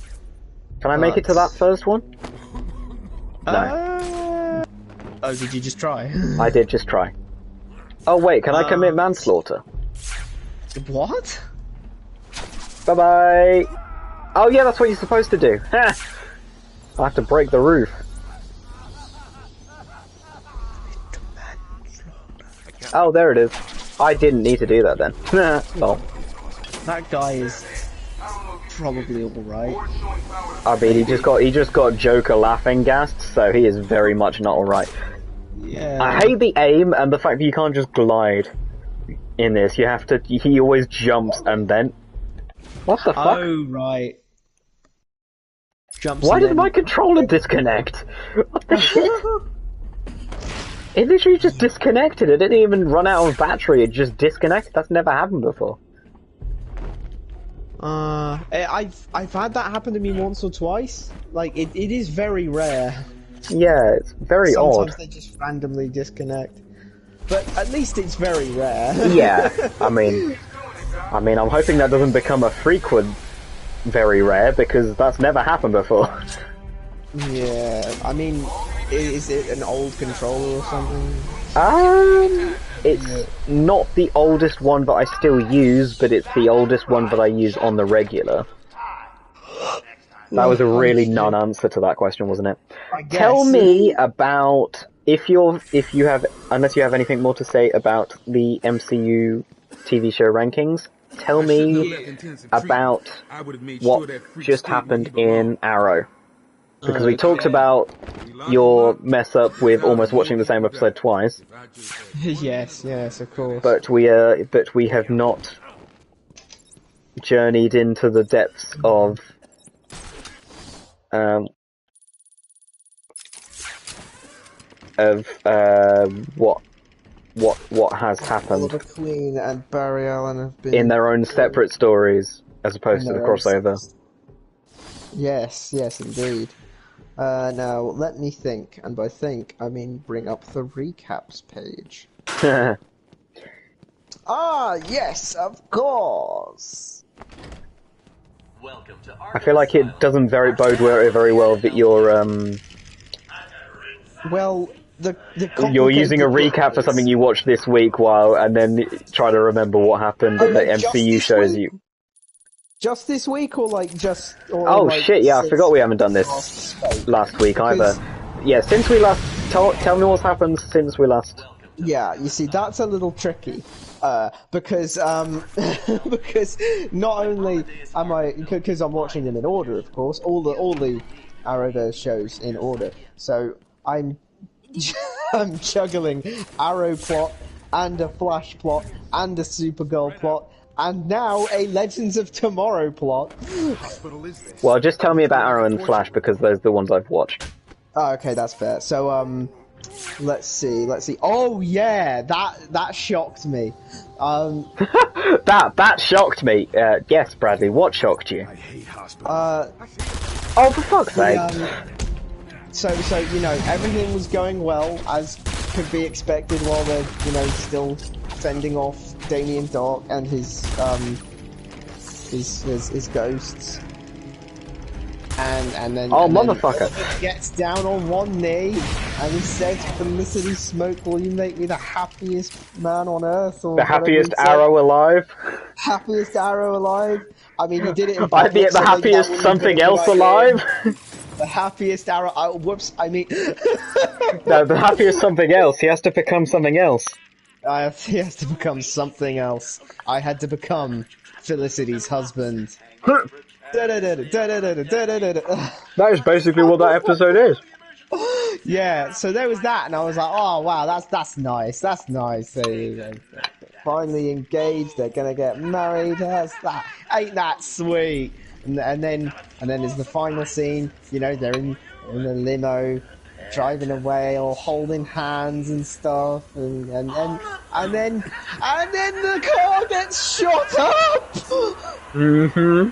Can I make it to that first one? No. Oh, did you just try? I did just try. Oh wait, can I commit manslaughter? What? Bye-bye! Oh yeah, that's what you're supposed to do. I have to break the roof. Oh, there it is. I didn't need to do that then. Oh. That guy is probably alright. I mean, he just got Joker laughing gassed, so he is very much not alright. Yeah. I hate the aim and the fact that you can't just glide in this. You have to. He always jumps and then. What the fuck? Oh right. Jumps. Why did my controller disconnect? What the shit? It literally just disconnected. It didn't even run out of battery. It just disconnected. That's never happened before. I've had that happen to me once or twice. Like it is very rare. Yeah, it's very odd. Sometimes they just randomly disconnect. But at least it's very rare. Yeah, I mean, I'm hoping that doesn't become a frequent very rare, because that's never happened before. Yeah, I mean, is it an old controller or something? It's not the oldest one that I still use, but it's the oldest one that I use on the regular. That was a really non-answer to that question, wasn't it? Tell me about, unless you have anything more to say about the MCU TV show rankings, tell me about what just happened in Arrow. Because we talked about your mess up with almost watching the same episode twice. Yes, of course. But we have not journeyed into the depths of what has happened. Oliver Queen and Barry Allen have been in their own separate stories, as opposed to the crossover. Yes, indeed. Now, let me think, and by think, I mean bring up the recaps page. Yes, of course! I feel like it doesn't bode very well that you're, Well, you're using a recap for something you watched this week and then try to remember what happened in the MCU shows you. Just this week, or like just... Or shit, yeah, I forgot we haven't done this last week either. Yeah, since we last... Tell me what's happened since we last... Yeah, you see, that's a little tricky. Because because not only am I... Because I'm watching them in order, of course. All the Arrowverse shows in order. So, I'm juggling Arrow plot, and a Flash plot, and a Supergirl plot, and now a Legends of Tomorrow plot. Well, just tell me about Arrow and Flash, because those are the ones I've watched. Oh, okay, that's fair. So, Let's see. Oh yeah, that shocked me. That shocked me. Yes, Bradley, what shocked you? I hate hospitals. Oh, for fuck's sake. So, you know, everything was going well, as could be expected while they're, you know, still sending off Damien Dark and his ghosts. And then... Oh, and motherfucker. Then he gets down on one knee, and he says, Felicity Smoke, will you make me the happiest man on earth? Or the happiest arrow alive? Happiest arrow alive? I mean, he did it in I'd be at the happiest something else alive? The happiest arrow... whoops, I mean... No, the happiest something else. He has to become something else. He has to become something else. I had to become Felicity's husband. That is basically what that episode is. Yeah, so there was that, and I was like, oh wow, that's nice, that's nice. They're finally engaged, they're gonna get married, ain't that sweet? And then there's the final scene, you know, they're in the limo, driving away, all holding hands and stuff, and then the car gets shot up! Mm-hmm.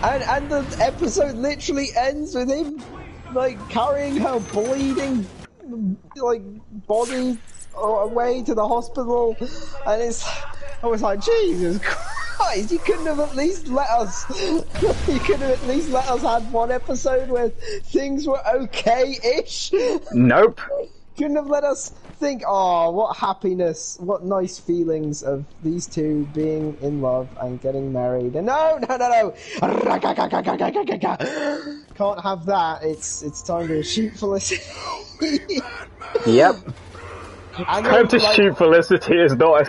And the episode literally ends with him, like, carrying her bleeding, like, body away to the hospital, and I was like, Jesus Christ, you couldn't have at least let us, have one episode where things were okay-ish? Nope. Couldn't have let us think, oh, what happiness, what nice feelings of these two being in love and getting married. And no! Can't have that. It's time to shoot Felicity. Yep. Time to shoot Felicity is not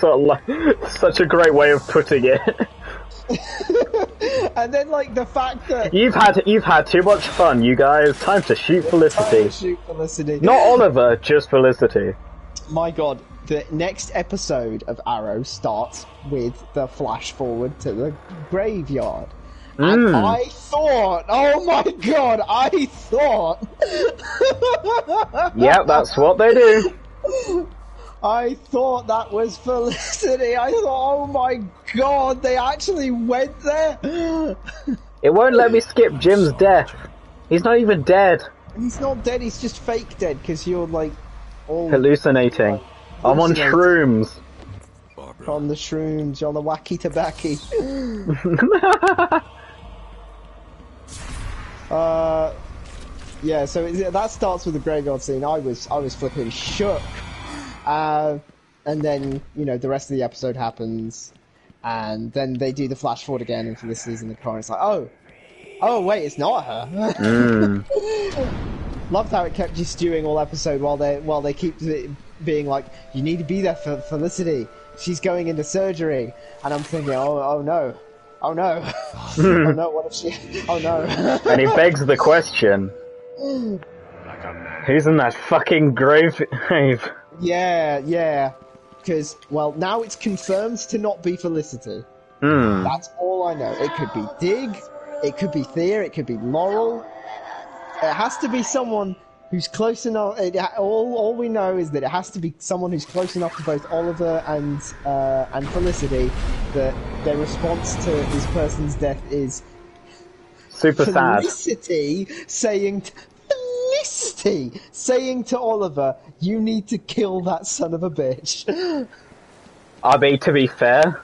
such a great way of putting it. And then, like, the fact that you've had too much fun, you guys. Time to shoot Felicity. Not Oliver, just Felicity. My God, the next episode of Arrow starts with the flash forward to the graveyard. And I thought, oh my God, Yep, that's what they do. I thought that was Felicity. I thought, oh my God, they actually went there. It won't let me skip Jim's death. He's not even dead. He's not dead, he's just fake dead, because you're, like, all... hallucinating. I'm on shrooms. On the shrooms, you're on the wacky tobacco. Yeah, so that starts with the graveyard scene. I was flipping shook. And then, you know, the rest of the episode happens, and then they do the flash forward again, and Felicity's in the car, and it's like, oh wait, it's not her. Loved how it kept you stewing all episode while they keep being like, you need to be there for Felicity. She's going into surgery, and I'm thinking, oh no, oh no, what if she? Oh no. And he begs the question: who's in that fucking grave? Yeah. Because, well, now it's confirmed to not be Felicity. That's all I know. It could be Dig, it could be Thea, it could be Laurel. It has to be someone who's close enough. All we know is that it has to be someone who's close enough to both Oliver and Felicity that their response to this person's death is super sad. Felicity saying to Oliver, you need to kill that son of a bitch. I mean, to be fair,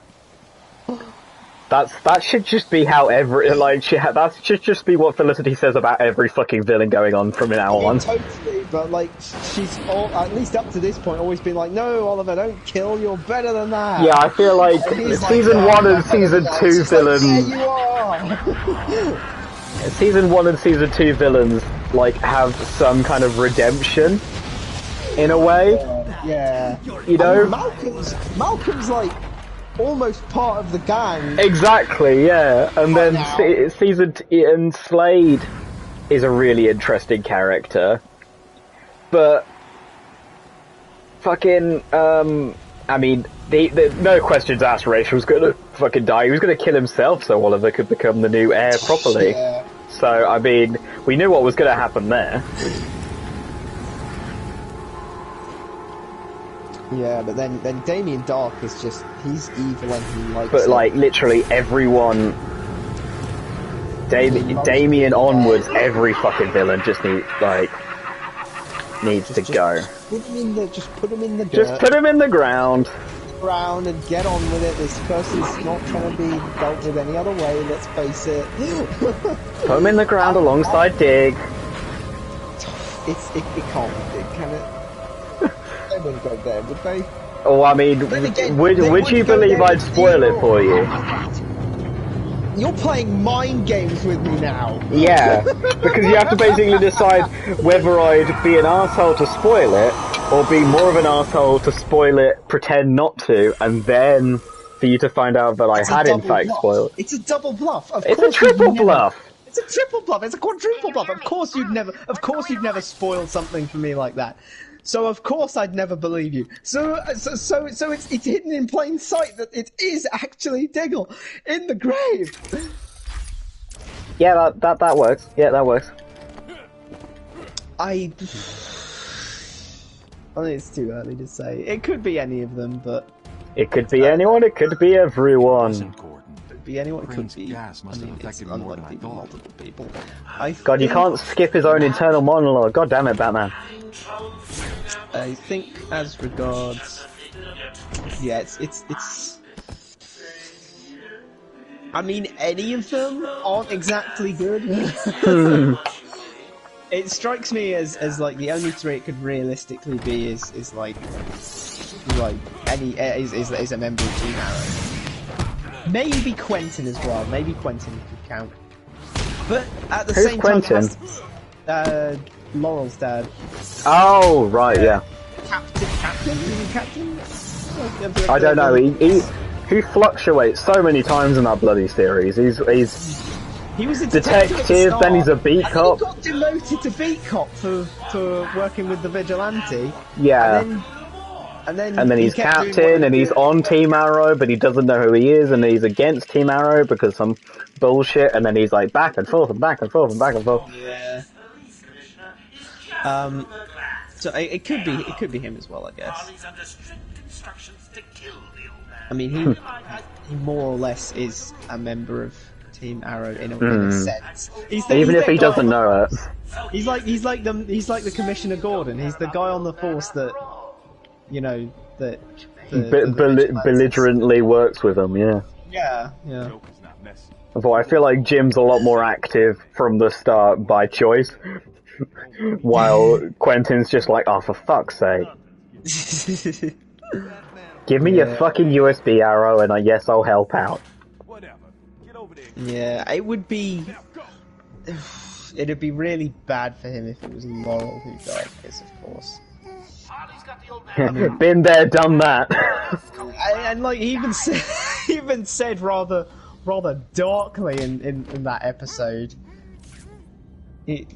that should just be how that should just be what Felicity says about every fucking villain going on from now on. Totally, but like, she's at least up to this point always been like, no, Oliver, don't kill, you're better than that. Yeah, I feel like season 1 and season 2 villains... Like, yeah, you are! Season 1 and season 2 villains, like, have some kind of redemption, in a way. Yeah. You know? Malcolm's like, almost part of the gang. Exactly, yeah. And then and Slade is a really interesting character. But fucking I mean, the no questions asked, Rachel was gonna fucking die. He was gonna kill himself so Oliver could become the new heir properly. Yeah. So I mean, we knew what was gonna happen there. Yeah, but then Damien Dark is just, he's evil and he likes But it. like literally everyone, Damien onwards, every fucking villain just needs to go. Put him in the, just put him in the dirt. Just put him in the ground. Ground and get on with it. This person's not trying to be dealt with any other way, let's face it. Put him in the ground alongside Dig. It can't be Dig, can it? They wouldn't go there, would they? Oh, I mean, would you believe I'd spoil it for you? You're playing mind games with me now. Yeah, because you have to basically decide whether I'd be an arsehole to spoil it, or be more of an arsehole to spoil it, pretend not to, and then for you to find out that I had in fact spoiled it. It's a double bluff. It's a triple bluff. It's a triple bluff. It's a quadruple bluff. Of course you'd never spoiled something for me like that. So of course I'd never believe you. So it's hidden in plain sight that it is actually Diggle in the grave. Yeah, that works. Yeah, that works. I think it's too early to say. It could be any of them, but it could be anyone. It could be everyone. It could be anyone. It could be. Gas must have affected more than I thought. Multiple people. God, you can't skip his own internal monologue. God damn it, Batman. I think as regards, yeah, it's. I mean, any of them aren't exactly good. It strikes me as like the only three it could realistically be is like any is a member of Team Arrow. Maybe Quentin as well. Maybe Quentin could count. But at the same Quentin? time, Laurel's dad. Oh right, yeah. Captain? I don't know. He fluctuates so many times in that bloody series. He was a detective, then he's a beat cop. He got demoted to beat cop for working with the vigilante. Yeah. And then he's captain, and he's on Team Arrow, but he doesn't know who he is, and he's against Team Arrow because some bullshit, and then he's like back and forth and back and forth and back and forth. Yeah. So it could be him as well, I guess. I mean, he more or less is a member of Team Arrow in a sense. Even if he doesn't know it. He's like the Commissioner Gordon. He's the guy on the force that, you know, that belligerently works with them. Yeah. Yeah. Yeah. Although I feel like Jim's a lot more active from the start by choice, while Quentin's just like, oh, for fuck's sake. Give me your fucking USB arrow and yes, I'll help out. Yeah, it would be... It'd be really bad for him if it was Laurel who died, because of course. Been there, done that. And like, he even said rather darkly in that episode. He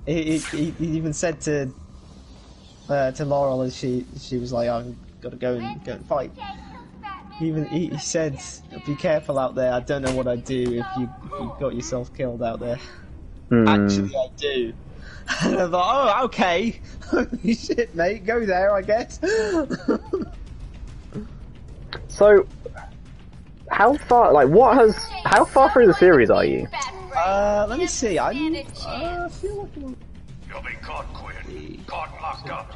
even said to Laurel as she was like, "I've got to go and fight." He said, "Be careful out there. I don't know what I'd do if you got yourself killed out there." Actually, I do. And I thought, oh, okay. Holy shit, mate. Go there, I guess. So, how far through the series are you? Let me see. I feel like you'll be caught, Quinn. Caught and locked up.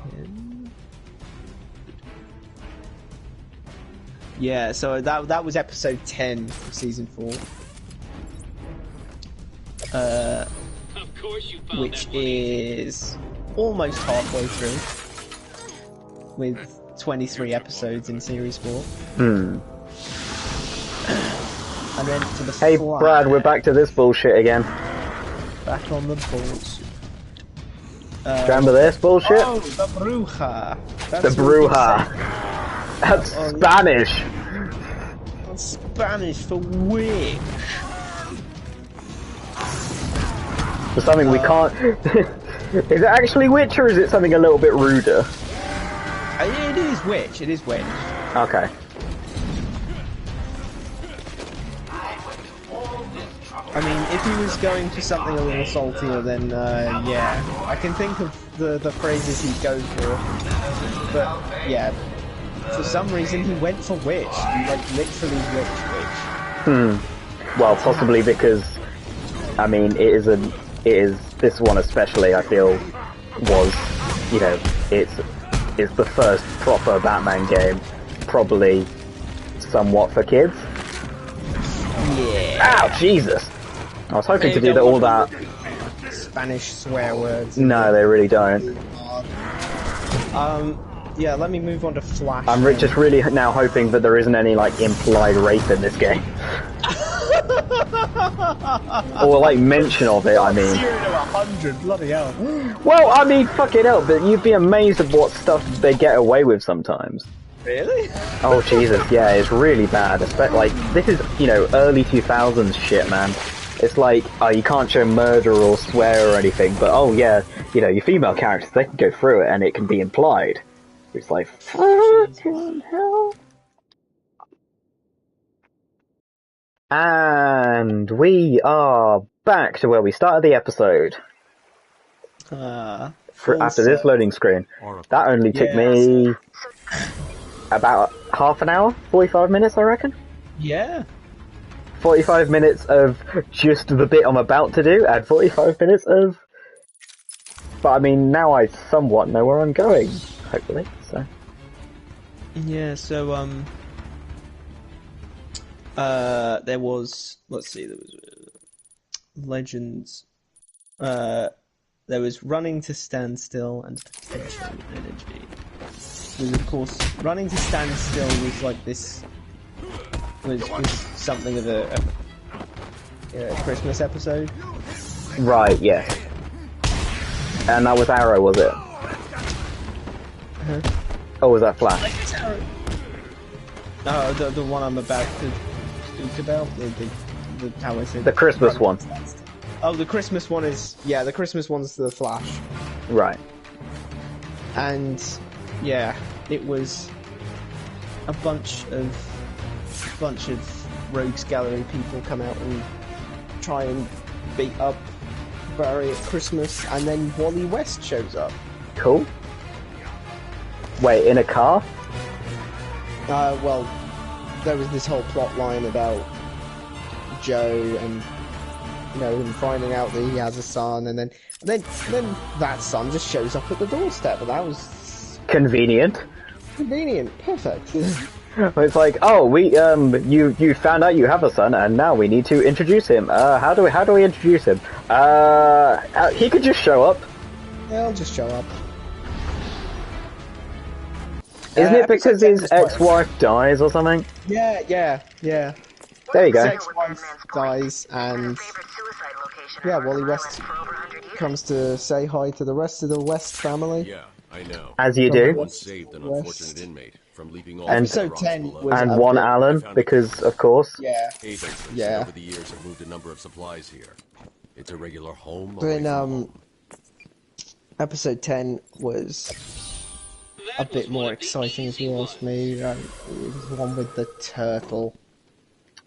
Yeah, so that was episode 10 of season 4. Which is almost halfway through, with 23 episodes in series 4. And then to the Hey Brad, we're back to this bullshit again. Back on the balls. Remember this bullshit? Oh, the Bruja. The Bruja. That's Spanish. That's Spanish for witch. For something we can't... Is it actually witch, or is it something a little bit ruder? It is witch. It is witch. Okay. I mean, if he was going for something a little saltier, then yeah, I can think of the phrases he'd go for. But yeah, for some reason he went for witch. He like literally witch. Well, possibly because, I mean, it is this one especially. I feel was, you know, it's the first proper Batman game, probably somewhat for kids. Yeah. Ow, Jesus! I was hoping to do all that. Spanish swear words. No, they really don't. Yeah, let me move on to Flash. I'm just really now hoping that there isn't any, like, implied rape in this game. Or, like, mention of it, I mean. 0 to 100, bloody hell. Well, I mean, fucking hell, but you'd be amazed at what stuff they get away with sometimes. Really? Oh, Jesus, yeah, it's really bad. Like, this is, you know, early 2000s shit, man. It's like, oh, you can't show murder or swear or anything, but oh yeah, you know, your female characters, they can go through it and it can be implied. It's like, fucking hell. And we are back to where we started the episode. After this loading screen. That only took me about half an hour, 45 minutes, I reckon. Yeah. 45 minutes of just the bit I'm about to do, and 45 minutes of... But I mean, now I somewhat know where I'm going, hopefully, so... Yeah, so, there was... Let's see, there was... Legends... there was Running to Stand Still and Potential Energy. Because, of course, Running to Stand Still was like this... was something of a Christmas episode. Right, yeah. And that was Arrow, was it? Uh-huh. Or was that Flash? No, the one I'm about to speak about, the how I said the Christmas one. Oh, the Christmas one is the Christmas one's the Flash. Right. And yeah, it was a bunch of Rogues Gallery people come out and try and beat up Barry at Christmas, and then Wally West shows up. Cool. Wait, in a car? Well, there was this whole plot line about Joe and, you know, him finding out that he has a son, and then that son just shows up at the doorstep, and that was... Convenient. Convenient. Perfect. It's like, oh, you found out you have a son, and now we need to introduce him. How do we introduce him? He could just show up. Yeah, I'll just show up. Isn't it because his ex-wife dies or something? Yeah. There you go. His ex-wife dies, and yeah, Wally West comes to say hi to the rest of the West family. Yeah, I know. As you do. One saved an unfortunate inmate from leaving all Episode 10 was and one Alan, because of course. Yeah. Over the years have moved a number of supplies here. It's a regular home. Then episode 10 was a bit more exciting, if you ask me. It was the one with the turtle.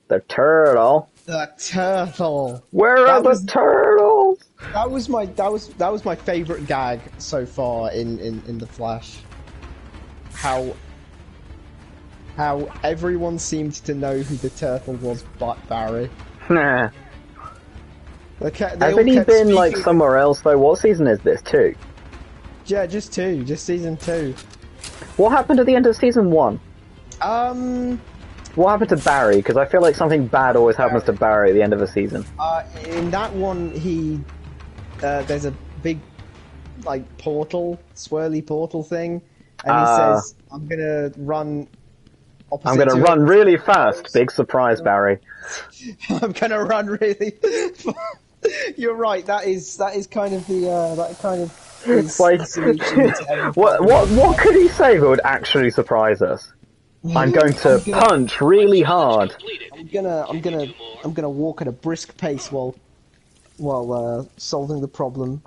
The turtle. The turtle. Where are the turtles? That was my favorite gag so far in the Flash. How everyone seemed to know who the turtle was but Barry. Nah. Hasn't he been like somewhere else though? What season is this? 2? Yeah, just season 2. What happened at the end of season 1? What happened to Barry? Because I feel like something bad always happens to Barry at the end of a season. In that one, there's a big, like, swirly portal thing, and he says, I'm gonna run opposite I'm gonna run really fast. Big surprise, Barry. I'm gonna run really... You're right, that is kind of the, that kind of... Is like, what could he say that would actually surprise us? I'm going to punch really hard. I'm gonna walk at a brisk pace while solving the problem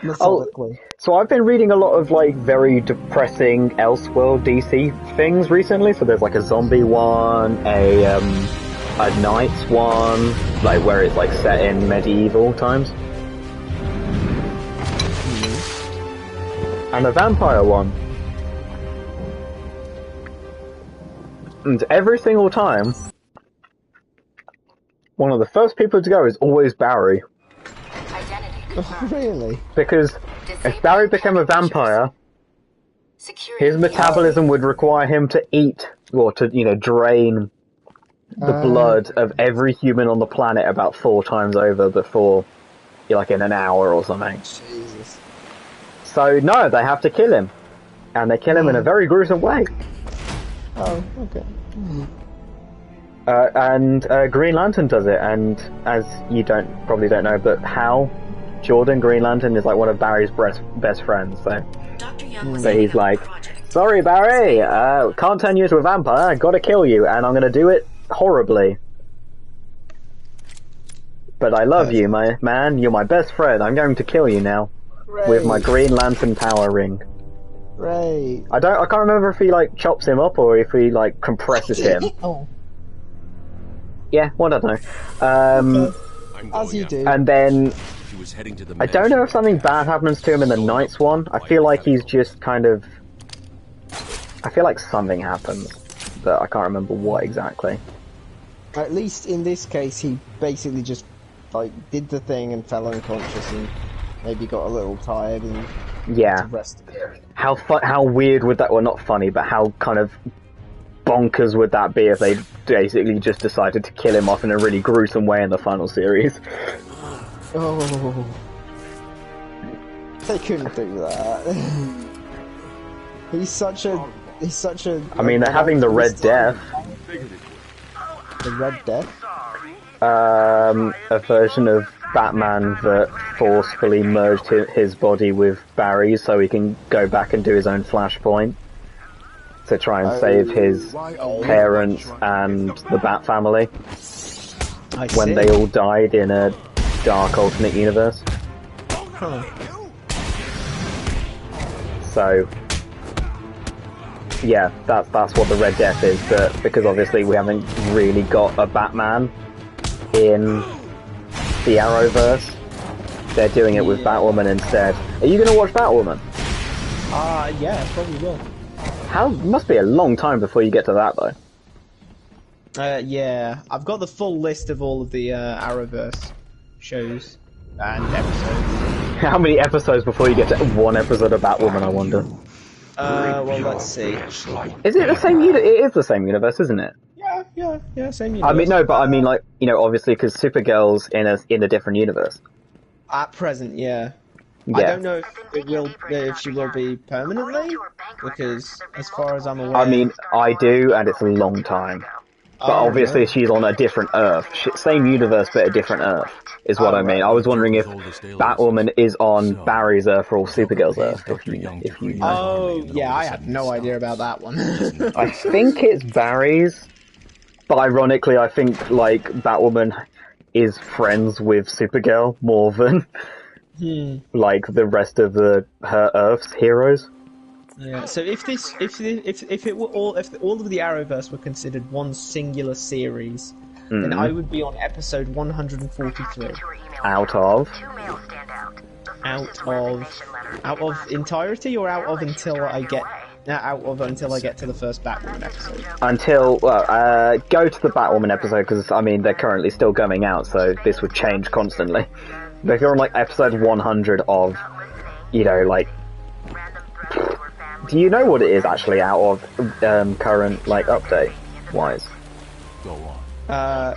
methodically. So I've been reading a lot of like very depressing Elseworld DC things recently. So there's like a zombie one, a a Knights one, like where it's like set in medieval times, and a vampire one. And every single time, one of the first people to go is always Barry. Really? Because if Barry became a vampire, his metabolism would require him to eat, or to, drain the blood of every human on the planet about 4 times over before, like in an hour or something. Jesus. So no, they have to kill him. And they kill him in a very gruesome way. Oh, okay. And Green Lantern does it, and as you probably don't know, but Hal Jordan, Green Lantern, is like one of Barry's best friends, so he's like, sorry Barry, can't turn you into a vampire, gotta kill you, and I'm gonna do it horribly. But I love you, my man, you're my best friend, I'm going to kill you now. With my Green Lantern power ring. Right. I can't remember if he like chops him up or if he like compresses him. Oh. Yeah, well, I don't know. As you do. And then Was heading to the I don't know if something bad happens to him in the Knights one. I feel like he's just kind of... I feel like something happens, but I can't remember what exactly. At least in this case, he basically just like did the thing and fell unconscious and maybe got a little tired and yeah. How weird would that? Well, not funny, but how kind of bonkers would that be if they basically just decided to kill him off in a really gruesome way in the final series? Oh, they couldn't do that. He's such a. I mean, they're having the Red Death. The Red Death? A version of Batman that forcefully merged his body with Barry's so he can go back and do his own Flashpoint to try and save his parents and the Bat family when they all died in a dark alternate universe. Huh. So yeah, that's what the Red Death is, but because obviously we haven't really got a Batman in the Arrowverse, they're doing it with Batwoman instead. Are you going to watch Batwoman? Yeah, probably will. Must be a long time before you get to that though. Yeah, I've got the full list of all of the Arrowverse shows and episodes. How many episodes before you get to one episode of Batwoman, I wonder? Well, let's see. Is it the same It is the same universe, isn't it? Yeah, same universe. I mean, no, but I mean, like, obviously, because Supergirl's in a different universe. At present, yeah. I don't know if she will be permanently, because as far as I'm aware... I mean, I do, and it's a long time. But obviously she's on a different Earth. Same universe, but a different Earth, is what I mean. I was wondering if Batwoman is on Barry's Earth or Supergirl's Earth, if you know. Oh, yeah, I had no idea about that one. I think it's Barry's, but ironically I think, like, Batwoman is friends with Supergirl more than, like, the rest of her Earth's heroes. Yeah. So if all of the Arrowverse were considered one singular series, then I would be on episode 143. Out of entirety, or out of until I get to the first Batwoman episode. Go to the Batwoman episode, because I mean they're currently still going out, so this would change constantly. But if you're on like episode 100 of, like. Do you know what it is actually out of current, like, update wise? Go on.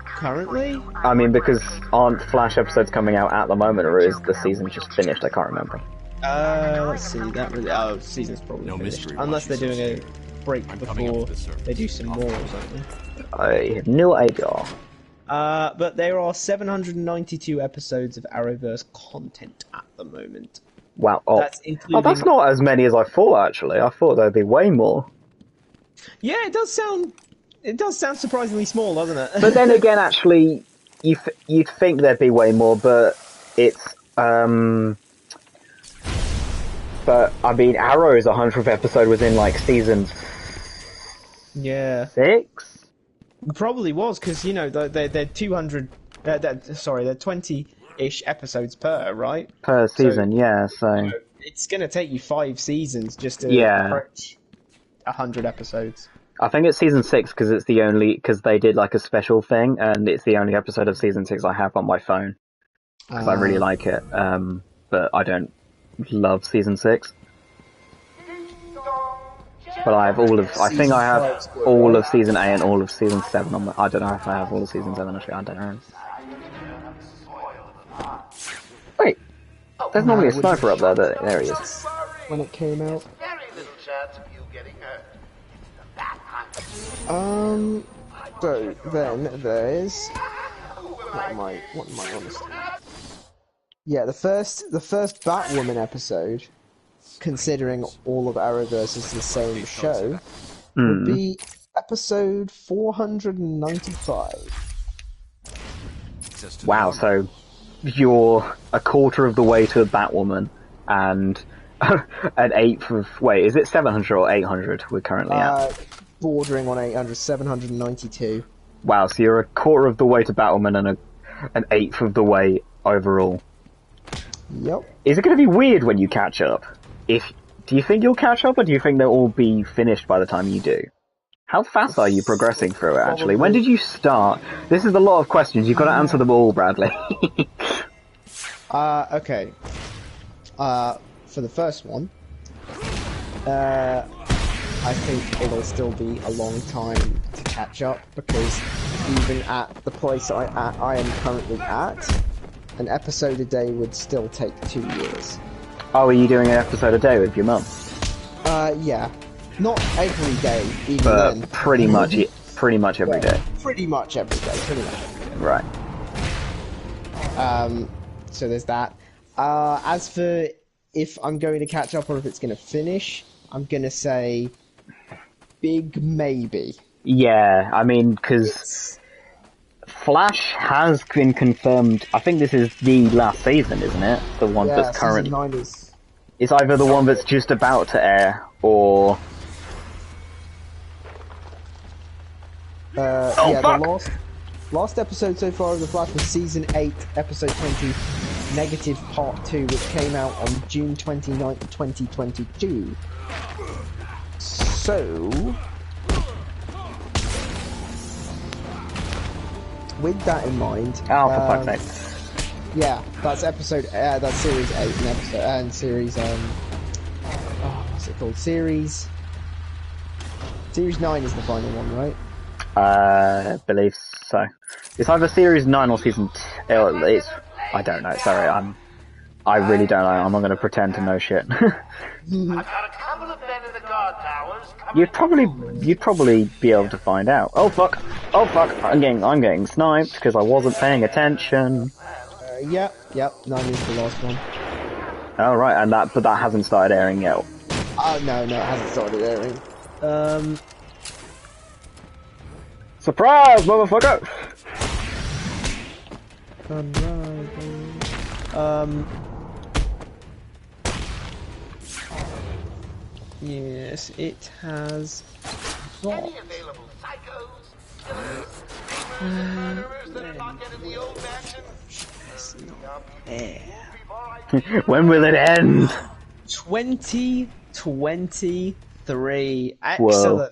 Currently? I mean, because aren't Flash episodes coming out at the moment, or is the season just finished? I can't remember. Let's see. Season's probably finished. Unless they're doing a break before they do some more or something. I have no idea. But there are 792 episodes of Arrowverse content at the moment. Wow. That's not as many as I thought, actually. I thought there'd be way more. Yeah, it does sound surprisingly small, doesn't it? But then again, actually, you'd think there'd be way more, but it's, but, I mean, Arrow's 100th episode was in, like, season 6? Probably was, because, you know, they're 200... they're 20-ish episodes per, right? Per season, yeah, so... It's going to take you 5 seasons just to approach 100 episodes. I think it's season 6 because it's the only... Because they did, like, a special thing, and it's the only episode of season 6 I have on my phone. Because I really like it. But I don't love season 6. But I have all of... I think I have all of season 8 and all of season 7 on my... I don't know if I have all of season 7, actually. I don't know. Wait. There's normally a sniper up there. There he is. When it came out. So then there's... What am I honest? Yeah, the first Batwoman episode, considering all of Arrowverse is the same show, would be episode 495. Wow, so you're a quarter of the way to Batwoman, and an eighth of... Wait, is it 700 or 800 we're currently at? Bordering on 800, 792. Wow, so you're a quarter of the way to Batwoman and an eighth of the way overall. Yep. Is it going to be weird when you catch up? Do you think you'll catch up, or do you think they'll all be finished by the time you do? How fast are you progressing through it, actually? When did you start? This is a lot of questions. You've got to answer them all, Bradley. Okay. For the first one, I think it'll still be a long time to catch up, because even at the place I am currently at, an episode a day would still take 2 years. Oh, are you doing an episode a day with your mum? Yeah. Not every day, even but then. pretty much every day. Pretty much every day, pretty much every day. Right. So there's that. As for if I'm going to catch up or if it's going to finish, I'm going to say big maybe. Yeah, I mean, because Flash has been confirmed. I think this is the last season, isn't it? The one that's current. Season 9 is... It's either the one that's just about to air, or... yeah, fuck! The last episode so far of The Flash was Season 8, Episode 20, Negative Part 2, which came out on June 29th, 2022. So... with that in mind... Oh, for fuck's sake. Yeah, that's that's Series 8 and Series, what's it called? Series 9 is the final one, right? I believe so. It's either Series 9 or Season 10. I don't know, sorry, I really don't know. I'm not going to pretend to know shit. I've got a couple of men in the guard towers. You'd probably be able to find out. Oh fuck! I'm getting sniped because I wasn't paying attention. Yep. 9 is the last one. Oh right, but that hasn't started airing yet. Oh no, it hasn't started airing. Surprise, motherfucker! Yes, it has. Any available psychos? Murderers that are not yet in the old mansion? When will it end? 2023. Excellent. Whoa.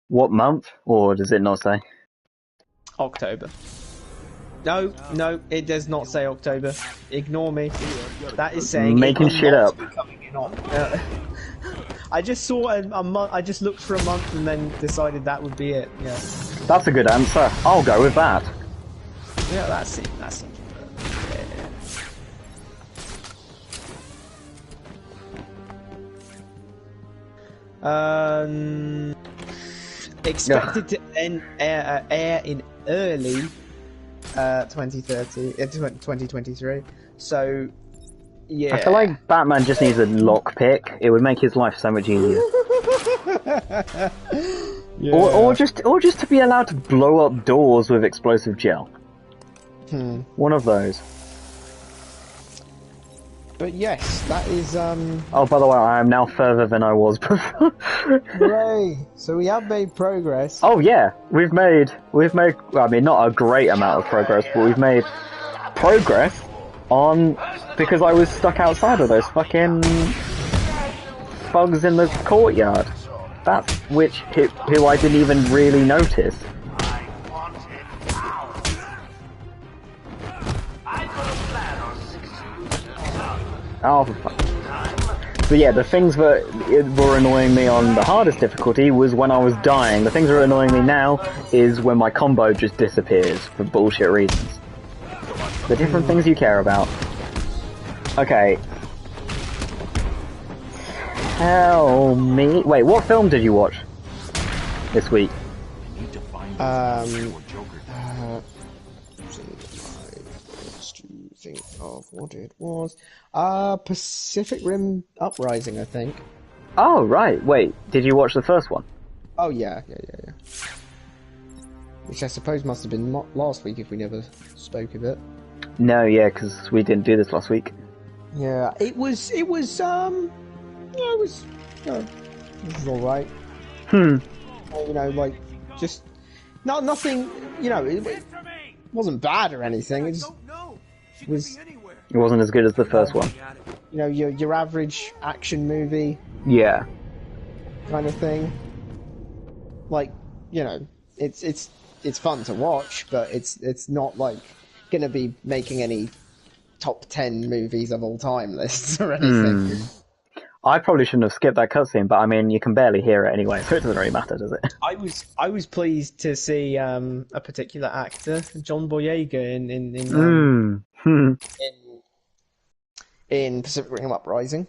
What month? Or does it not say? October. No, it does not say October. Ignore me. That is saying making shit up. I just saw a month. I just looked for a month and then decided that would be it. Yeah. That's a good answer. I'll go with that. Yeah, that's it. Expected to air in early 2023. So, yeah. I feel like Batman just needs a lockpick. It would make his life so much easier. Yeah. Or just to be allowed to blow up doors with explosive gel. One of those. but yes, that is Oh, by the way, I am now further than I was before. hooray! So we have made progress. Oh yeah, we've made, well, I mean, not a great amount of progress, but we've made progress on, because I was stuck outside of those fucking bugs in the courtyard. That's who I didn't even really notice. Oh, for fuck. But yeah, the things that were annoying me on the hardest difficulty was when I was dying. The things that are annoying me now is when my combo just disappears for bullshit reasons. The different things you care about. Okay. Tell me... Wait, what film did you watch this week? Think of what it was. Pacific Rim Uprising, I think. Oh, right. Wait, did you watch the first one? Oh, yeah. Which I suppose must have been last week if we never spoke of it. No, yeah, because we didn't do this last week. Yeah, it was alright. You know, like, just, nothing, you know, it wasn't bad or anything, it just was... It wasn't as good as the first one. You know, your average action movie. Yeah. Kind of thing. Like, you know, it's fun to watch, but it's not like gonna be making any top 10 movies of all time lists or anything. I probably shouldn't have skipped that cutscene, but I mean, you can barely hear it anyway, so it doesn't really matter, does it? I was pleased to see a particular actor, John Boyega, in Pacific Rim Uprising.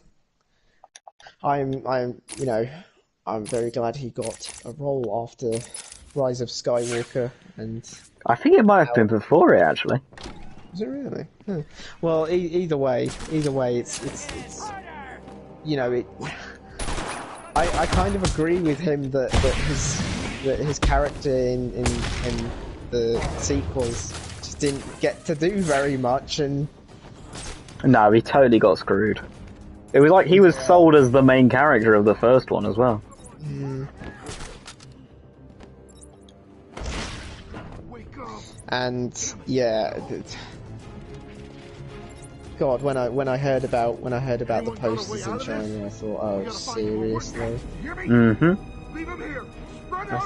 I'm very glad he got a role after Rise of Skywalker, and I think it might have been before it, actually. Is it really? Well, either way, it's you know, I kind of agree with him that his character in the sequels just didn't get to do very much, and no, he totally got screwed. It was like he was sold as the main character of the first one as well. And yeah, God, when I heard about the posters in China, I thought, oh, seriously? I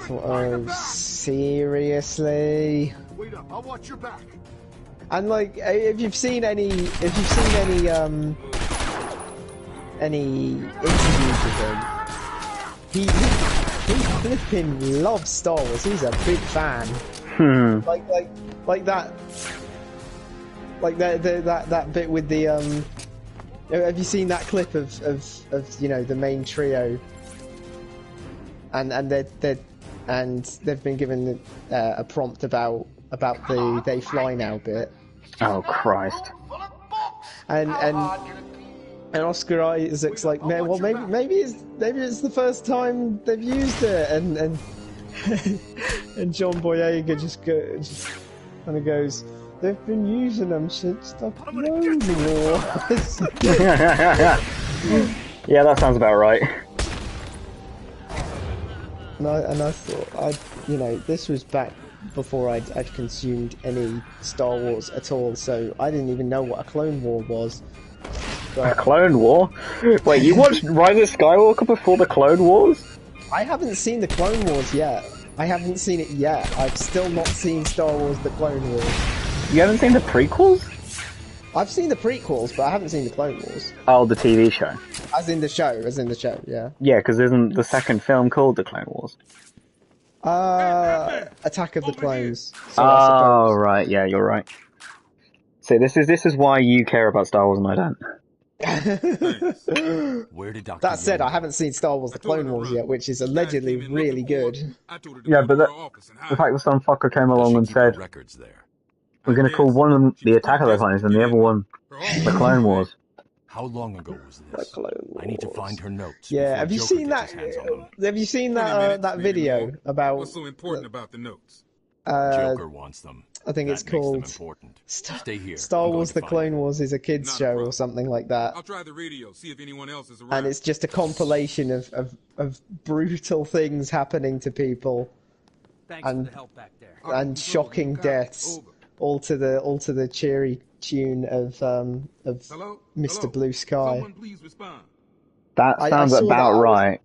thought, oh, seriously? Wait up, I'll watch your back. And like, if you've seen any interviews with him, he flipping loves Star Wars. He's a big fan. Like that bit with the have you seen that clip of you know, the main trio, and they've been given a prompt about the "they fly now" bit. Oh Christ! And Oscar Isaac's like, man, well, maybe it's the first time they've used it, and and John Boyega just kind of goes, they've been using them since the Clone Wars. Yeah, that sounds about right. And I thought, you know, this was back before I'd consumed any Star Wars at all, so I didn't even know what a Clone War was. But... A Clone War? Wait, you watched Rise of Skywalker before the Clone Wars? I haven't seen the Clone Wars yet. I haven't seen it yet. I've still not seen Star Wars The Clone Wars. You haven't seen the prequels? I've seen the prequels, but I haven't seen the Clone Wars. Oh, the TV show. As in the show, yeah. Yeah, because isn't the second film called The Clone Wars? Attack of the Clones. So oh, right, yeah, you're right. So this is why you care about Star Wars and I don't. Where did Dr. That said, I haven't seen Star Wars The Clone Wars yet, which is allegedly really good. Yeah, but the fact that some fucker came along and said, we're going to call one of them the Attack of the Clones and the other one the Clone Wars. How long ago was this? I need to find her notes. Yeah, have you seen that? Have you seen that that video about what's so important about the notes? Joker wants them. I think it's That makes them called important. Stay here. Star I'm going Wars to The find Clone them. Wars is a kids Not a show or problem. something like that. I'll try the radio, see if anyone else is around. And it's just a compilation of brutal things happening to people Thanks and for the help back there. and shocking deaths, Over. all to the cheery tune of Hello? Mr. Hello? Blue Sky. Someone please respond. That I sounds saw about that, right.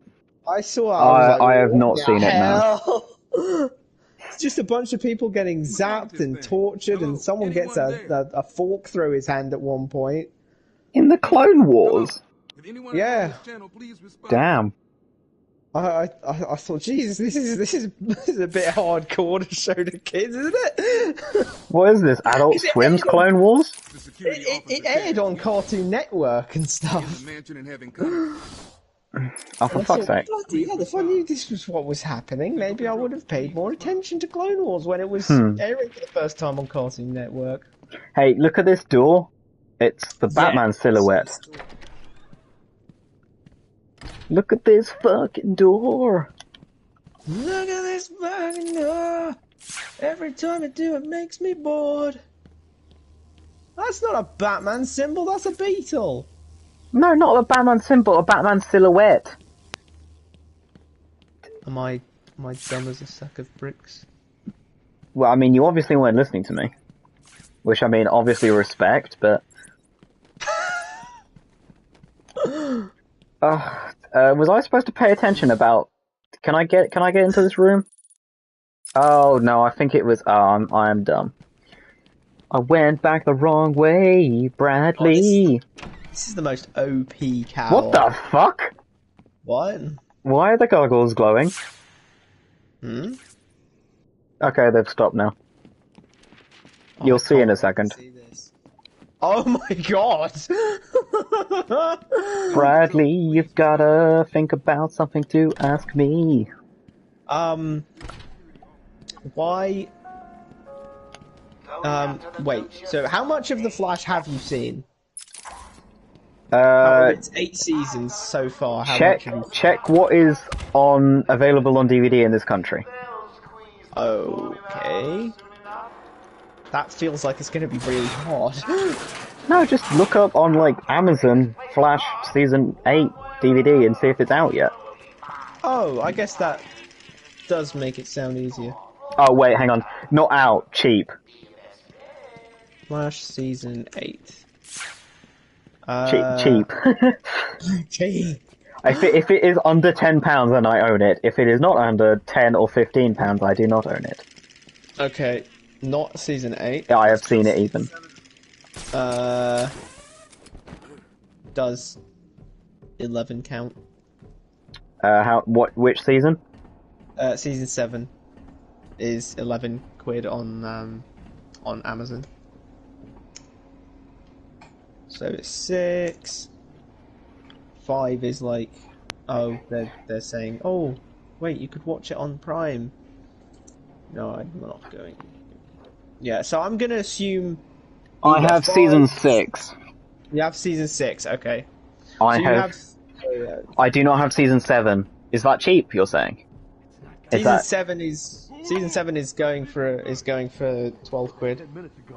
I saw it. I was like, I have what not the seen it, no. hell? It's just a bunch of people getting zapped and tortured, and someone gets a fork through his hand at one point. In the Clone Wars? If anyone Yeah. on this channel, please respond. Damn. I thought, Jesus, this is a bit hardcore to show to kids, isn't it? What is this? Adult Swim's Clone Wars? The security It officer aired said on Cartoon Network and in stuff. the mansion and having contact. Oh, for I fuck's thought, sake. bloody hell, if I knew this was what was happening, maybe I would have paid more attention to Clone Wars when it was airing for the first time on Cartoon Network. Hey, look at this door. It's the Batman silhouette. Look at this fucking door. Look at this fucking door. Every time I do it makes me bored. That's not a Batman symbol, that's a beetle. No, not a Batman symbol, a Batman silhouette. Am I dumb as a sack of bricks? Well, I mean, you obviously weren't listening to me. Which, I mean, obviously respect, but... was I supposed to pay attention about... Can I get into this room? Oh, no, I think it was... Oh, I am dumb. I went back the wrong way, Bradley. This is the most OP cow. What the fuck? What? Why are the goggles glowing? Hmm? Okay, they've stopped now. You'll see in a second. See this. Oh my god! Bradley, you've gotta think about something to ask me. Why? Wait, so how much of The Flash have you seen? It's 8 seasons so far. How much have you seen? Check what is available on DVD in this country. Okay. That feels like it's gonna be really hard. No, just look up on, like, Amazon Flash Season 8 DVD and see if it's out yet. Oh, I guess that does make it sound easier. Oh, wait, hang on. Not out, cheap. Flash Season 8. Cheap. Cheap. If it is under £10, then I own it. If it is not under £10 or £15, I do not own it. Okay, not Season 8. I have seen it even. Does 11 count? Which season? Season 7 is 11 quid on Amazon. So it's 6. 5 is like, oh, they're saying, oh, wait, you could watch it on Prime. No, I'm not going. Yeah, so I'm gonna assume. I have season 6. You have season 6, okay. I So you have. I do not have season 7. Is that cheap? You're saying? Season 7 is going for 12 quid.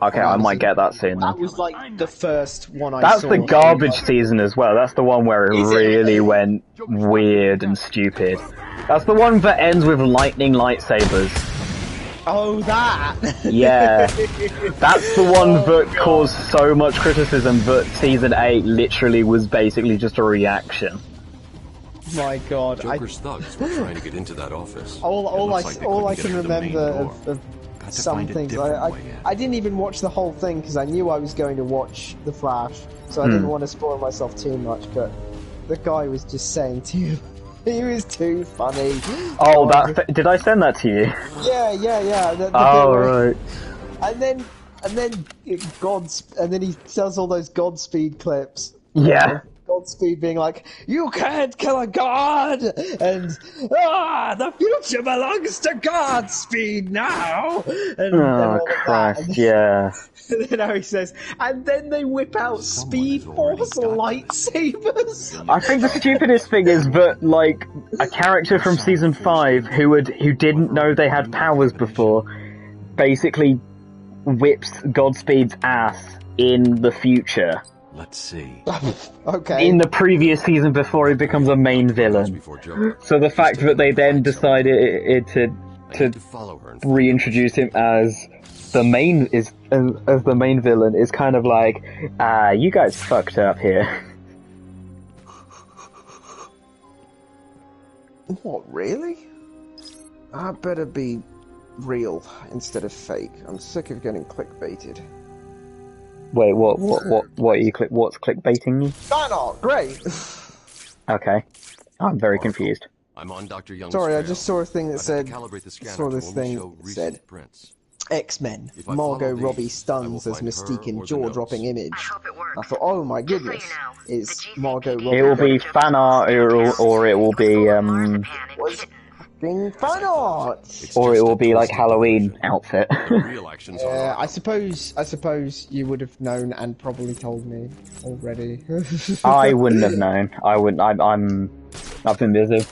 Okay, I might get that soon then. That was like the first one I That's saw. the garbage season as well. That's the one where it Is it? really went weird and stupid. That's the one that ends with lightning lightsabers. Oh, that! Yeah. That's the one that caused so much criticism that season 8 literally was basically just a reaction. My god. Joker's thugs were trying to get into that office. All I can remember remember of some things. I didn't even watch the whole thing because I knew I was going to watch The Flash, so I didn't want to spoil myself too much. But the guy was just saying too. He was too funny. Oh, did I send that to you? Yeah. The Oh, bit where- right. And then he does all those Godspeed clips. Yeah. Godspeed being like, "You can't kill a god," and the future belongs to Godspeed now. And Oh, all of that. Christ, yeah. And then Harry says, and then they whip out Speed Force lightsabers. I think the stupidest thing is that, like, a character from season 5 who didn't know they had powers before, basically whips Godspeed's ass in the future. Let's see. Okay. In the previous season before he becomes a main villain. So the fact that they then decided to follow her. reintroduce him as the main as the main villain is kind of like, you guys fucked up here. What, really? I better be real instead of fake. I'm sick of getting clickbaited. Wait, what are you what's clickbaiting you? Oh, great! Okay. I'm very confused. I'm on Dr. Young's Sorry, I trail. just saw a thing that I've had said, to calibrate the scanner saw to this only thing show that recent said, prints. X-Men, If I Margot follow Robbie these, stuns I will as find Mystique her in or the jaw-dropping notes. image. I hope it works. I thought, oh my Just so goodness, you know, is the Margot GCPD Robbie It will be Just fan art, or it will be marzipan and was kitten. fucking fan art! It's or it just will a be like twisted Halloween delusion. outfit. The real action's on I Arkham. suppose you would have known and probably told me already. I wouldn't have known. I wouldn't. I've been busy.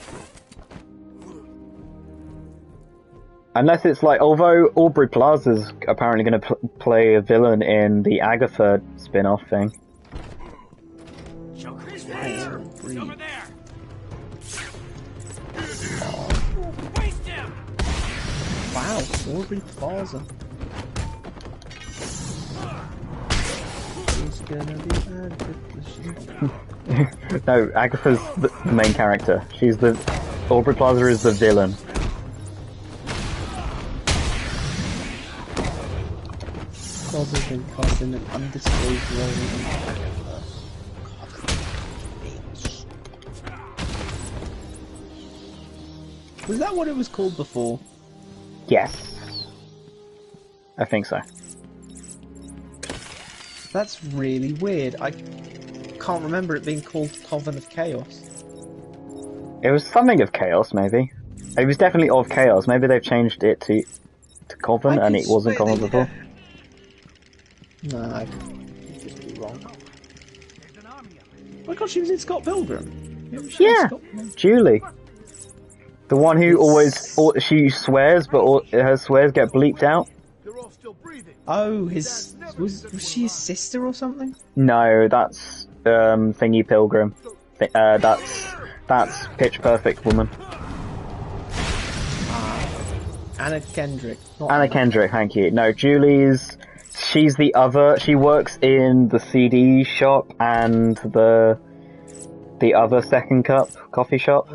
Unless it's like, although Aubrey Plaza's apparently going to play a villain in the Agatha spin-off thing. Over there. Waste him. Wow, Aubrey Plaza. Who's gonna be Agatha? No, Agatha's the main character. Aubrey Plaza is the villain. Plaza's been cast in an undisclosed role in Agatha. Was that what it was called before? Yes. I think so. That's really weird. I can't remember it being called Coven of Chaos. It was something of Chaos, maybe. It was definitely of Chaos. Maybe they've changed it to Coven, and it wasn't Coven before. No, I could be wrong. Oh my god, she was in Scott Pilgrim. Yeah, Julie. The one who she swears, but her swears get bleeped out. Oh, was she his sister or something? No, that's Thingy Pilgrim. That's Pitch Perfect woman. Anna Kendrick. Anna Kendrick, thank you. No, she's the other. She works in the CD shop and the other Second Cup coffee shop.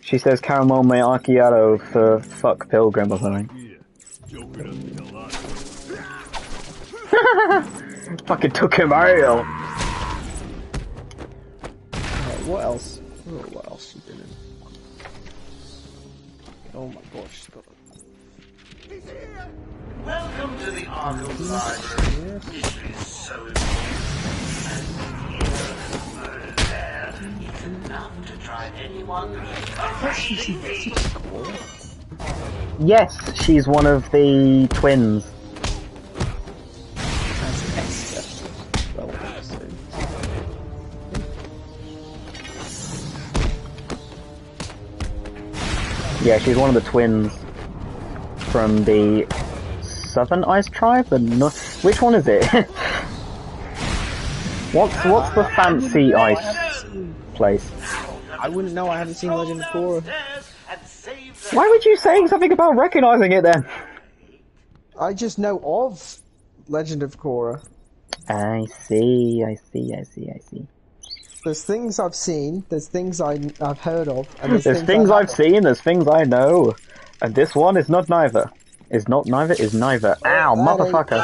She says caramel macchiato for fuck Pilgrim or something. Fucking took him out. What else? Oh, what else she been in? Oh my gosh. Welcome to the Arkham Library. History is so important. There, enough to drive anyone crazy. Yes, she's one of the twins. That's Esther. Well, so. Yeah, she's one of the twins from the Southern Ice Tribe. Which one is it? What's the fancy ice place? I wouldn't know. I haven't seen Legend of Korra. Why would you say something about recognizing it then? I just know of Legend of Korra. I see. There's things I've seen, there's things I've heard of, and There's things I've seen, there's things I know. And this one is not neither. Is not neither, is neither. Ow, motherfucker.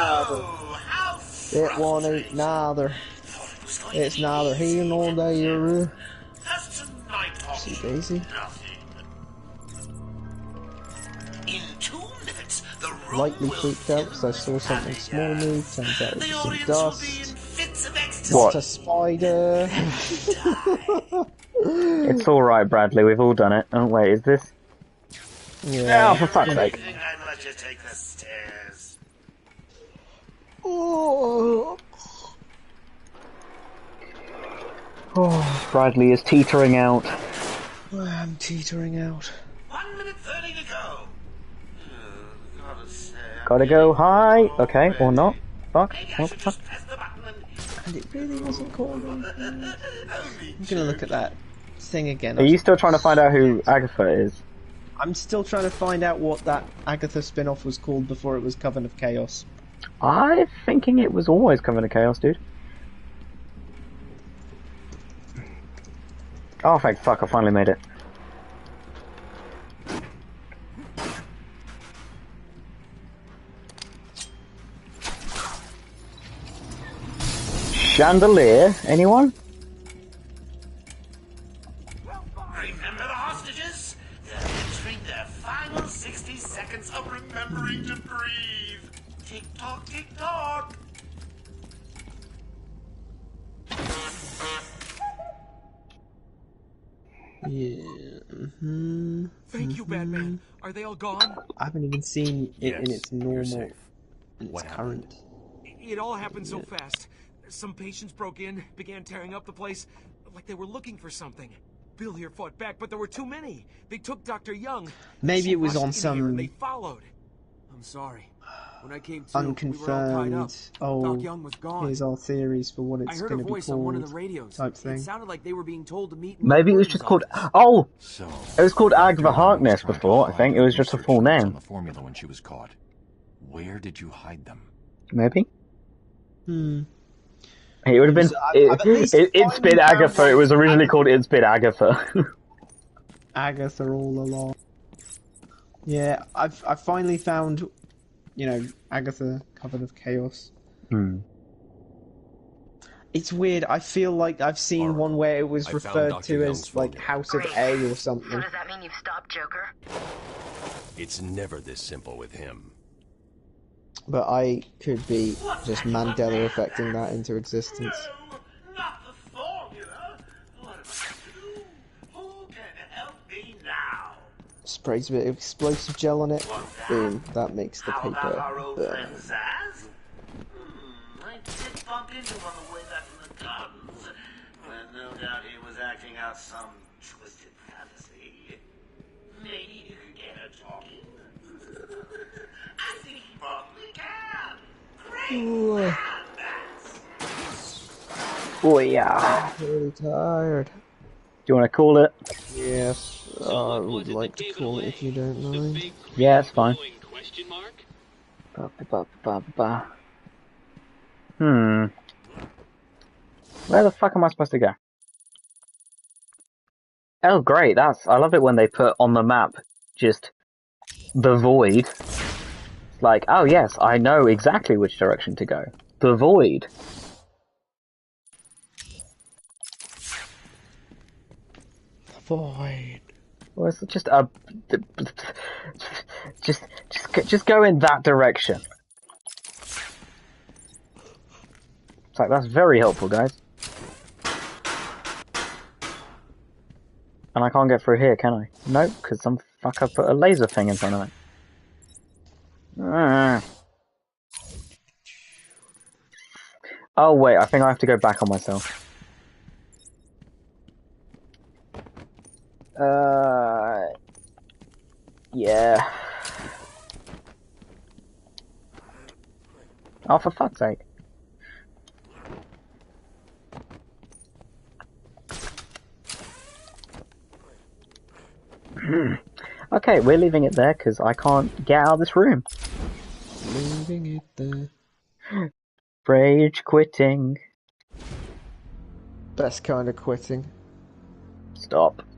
It one ain't neither. It's neither here nor there. See Daisy? Lightly freaked out because I saw something small move, turns out it was some dust. What? It's a spider. It's alright, Bradley, we've all done it. Oh, wait, is this? Yeah. Oh, for fuck's sake. Oh. Oh, Bradley is teetering out. I'm teetering out. 1 minute 30 to go. Gotta go high. Okay, or not. Fuck. What the fuck? And it really wasn't called anything. I'm gonna look at that thing again. Are you still trying to find out who Agatha is? I'm still trying to find out what that Agatha spin-off was called before it was Coven of Chaos. I'm thinking it was always Coven of Chaos, dude. Oh, thank fuck, I finally made it. Chandelier, anyone? Remember the hostages? They're entering their final 60 seconds of remembering to breathe. Tick tock, tick tock. Yeah. Thank you, Batman. Are they all gone? I haven't even seen it in its you're normal, safe. in What its happened? current. It all happened so fast. Some patients broke in, began tearing up the place, like they were looking for something. Bill here fought back, but there were too many. They took Dr. Young. Maybe She it was rushed on in some here and they followed. I'm sorry. When I came to, we were all tied up. unconfirmed. Doc Young was gone. Here's our theories for what I it's heard a going to be voice on one of the called. radios. Type thing. It sounded like they were being told to meet in Maybe it was just called. Oh! So, It was called Dr. Agatha Young was Harkness trying to before, I hide think. It the was just a research full notes name. on the formula when she was caught. Where did you hide them? Maybe? Hmm. It would have been. I've at least It's been finally found Agatha. one It was originally Agatha. called It's Been Agatha. Agatha all along. Yeah, I've finally found, you know, Agatha Coven of Chaos. Hmm. It's weird. I feel like I've seen one where it was I found referred Dr. to Young's as like formula. House of Great. A or So something. does that mean you've stopped Joker? It's never this simple with him. But I could be just Mandela affecting that into existence. Not the formula. What am I to do? Who can help me now? Sprays a bit of explosive gel on it. Boom. That makes the How about our paper old burn. friend Zaz? I did bump into him on the way back from the gardens, but no doubt he was acting out some twisted fantasy. Maybe you could get her talking. I think he probably can. Great. Oh, yeah. Really tired. Do you want to call it? Yes. I would like to call it if you don't mind. Yeah, it's fine. Hmm. Where the fuck am I supposed to go? Oh, great. I love it when they put on the map just the void. It's like, oh yes, I know exactly which direction to go. The void. Void. Well, it's just a just go in that direction. It's like that's very helpful, guys. And I can't get through here, can I? Nope, because some fucker put a laser thing in front of it. Oh wait, I think I have to go back on myself. Yeah. Oh, for fuck's sake. Okay, we're leaving it there because I can't get out of this room. Leaving it there. Rage quitting. Best kind of quitting. Stop.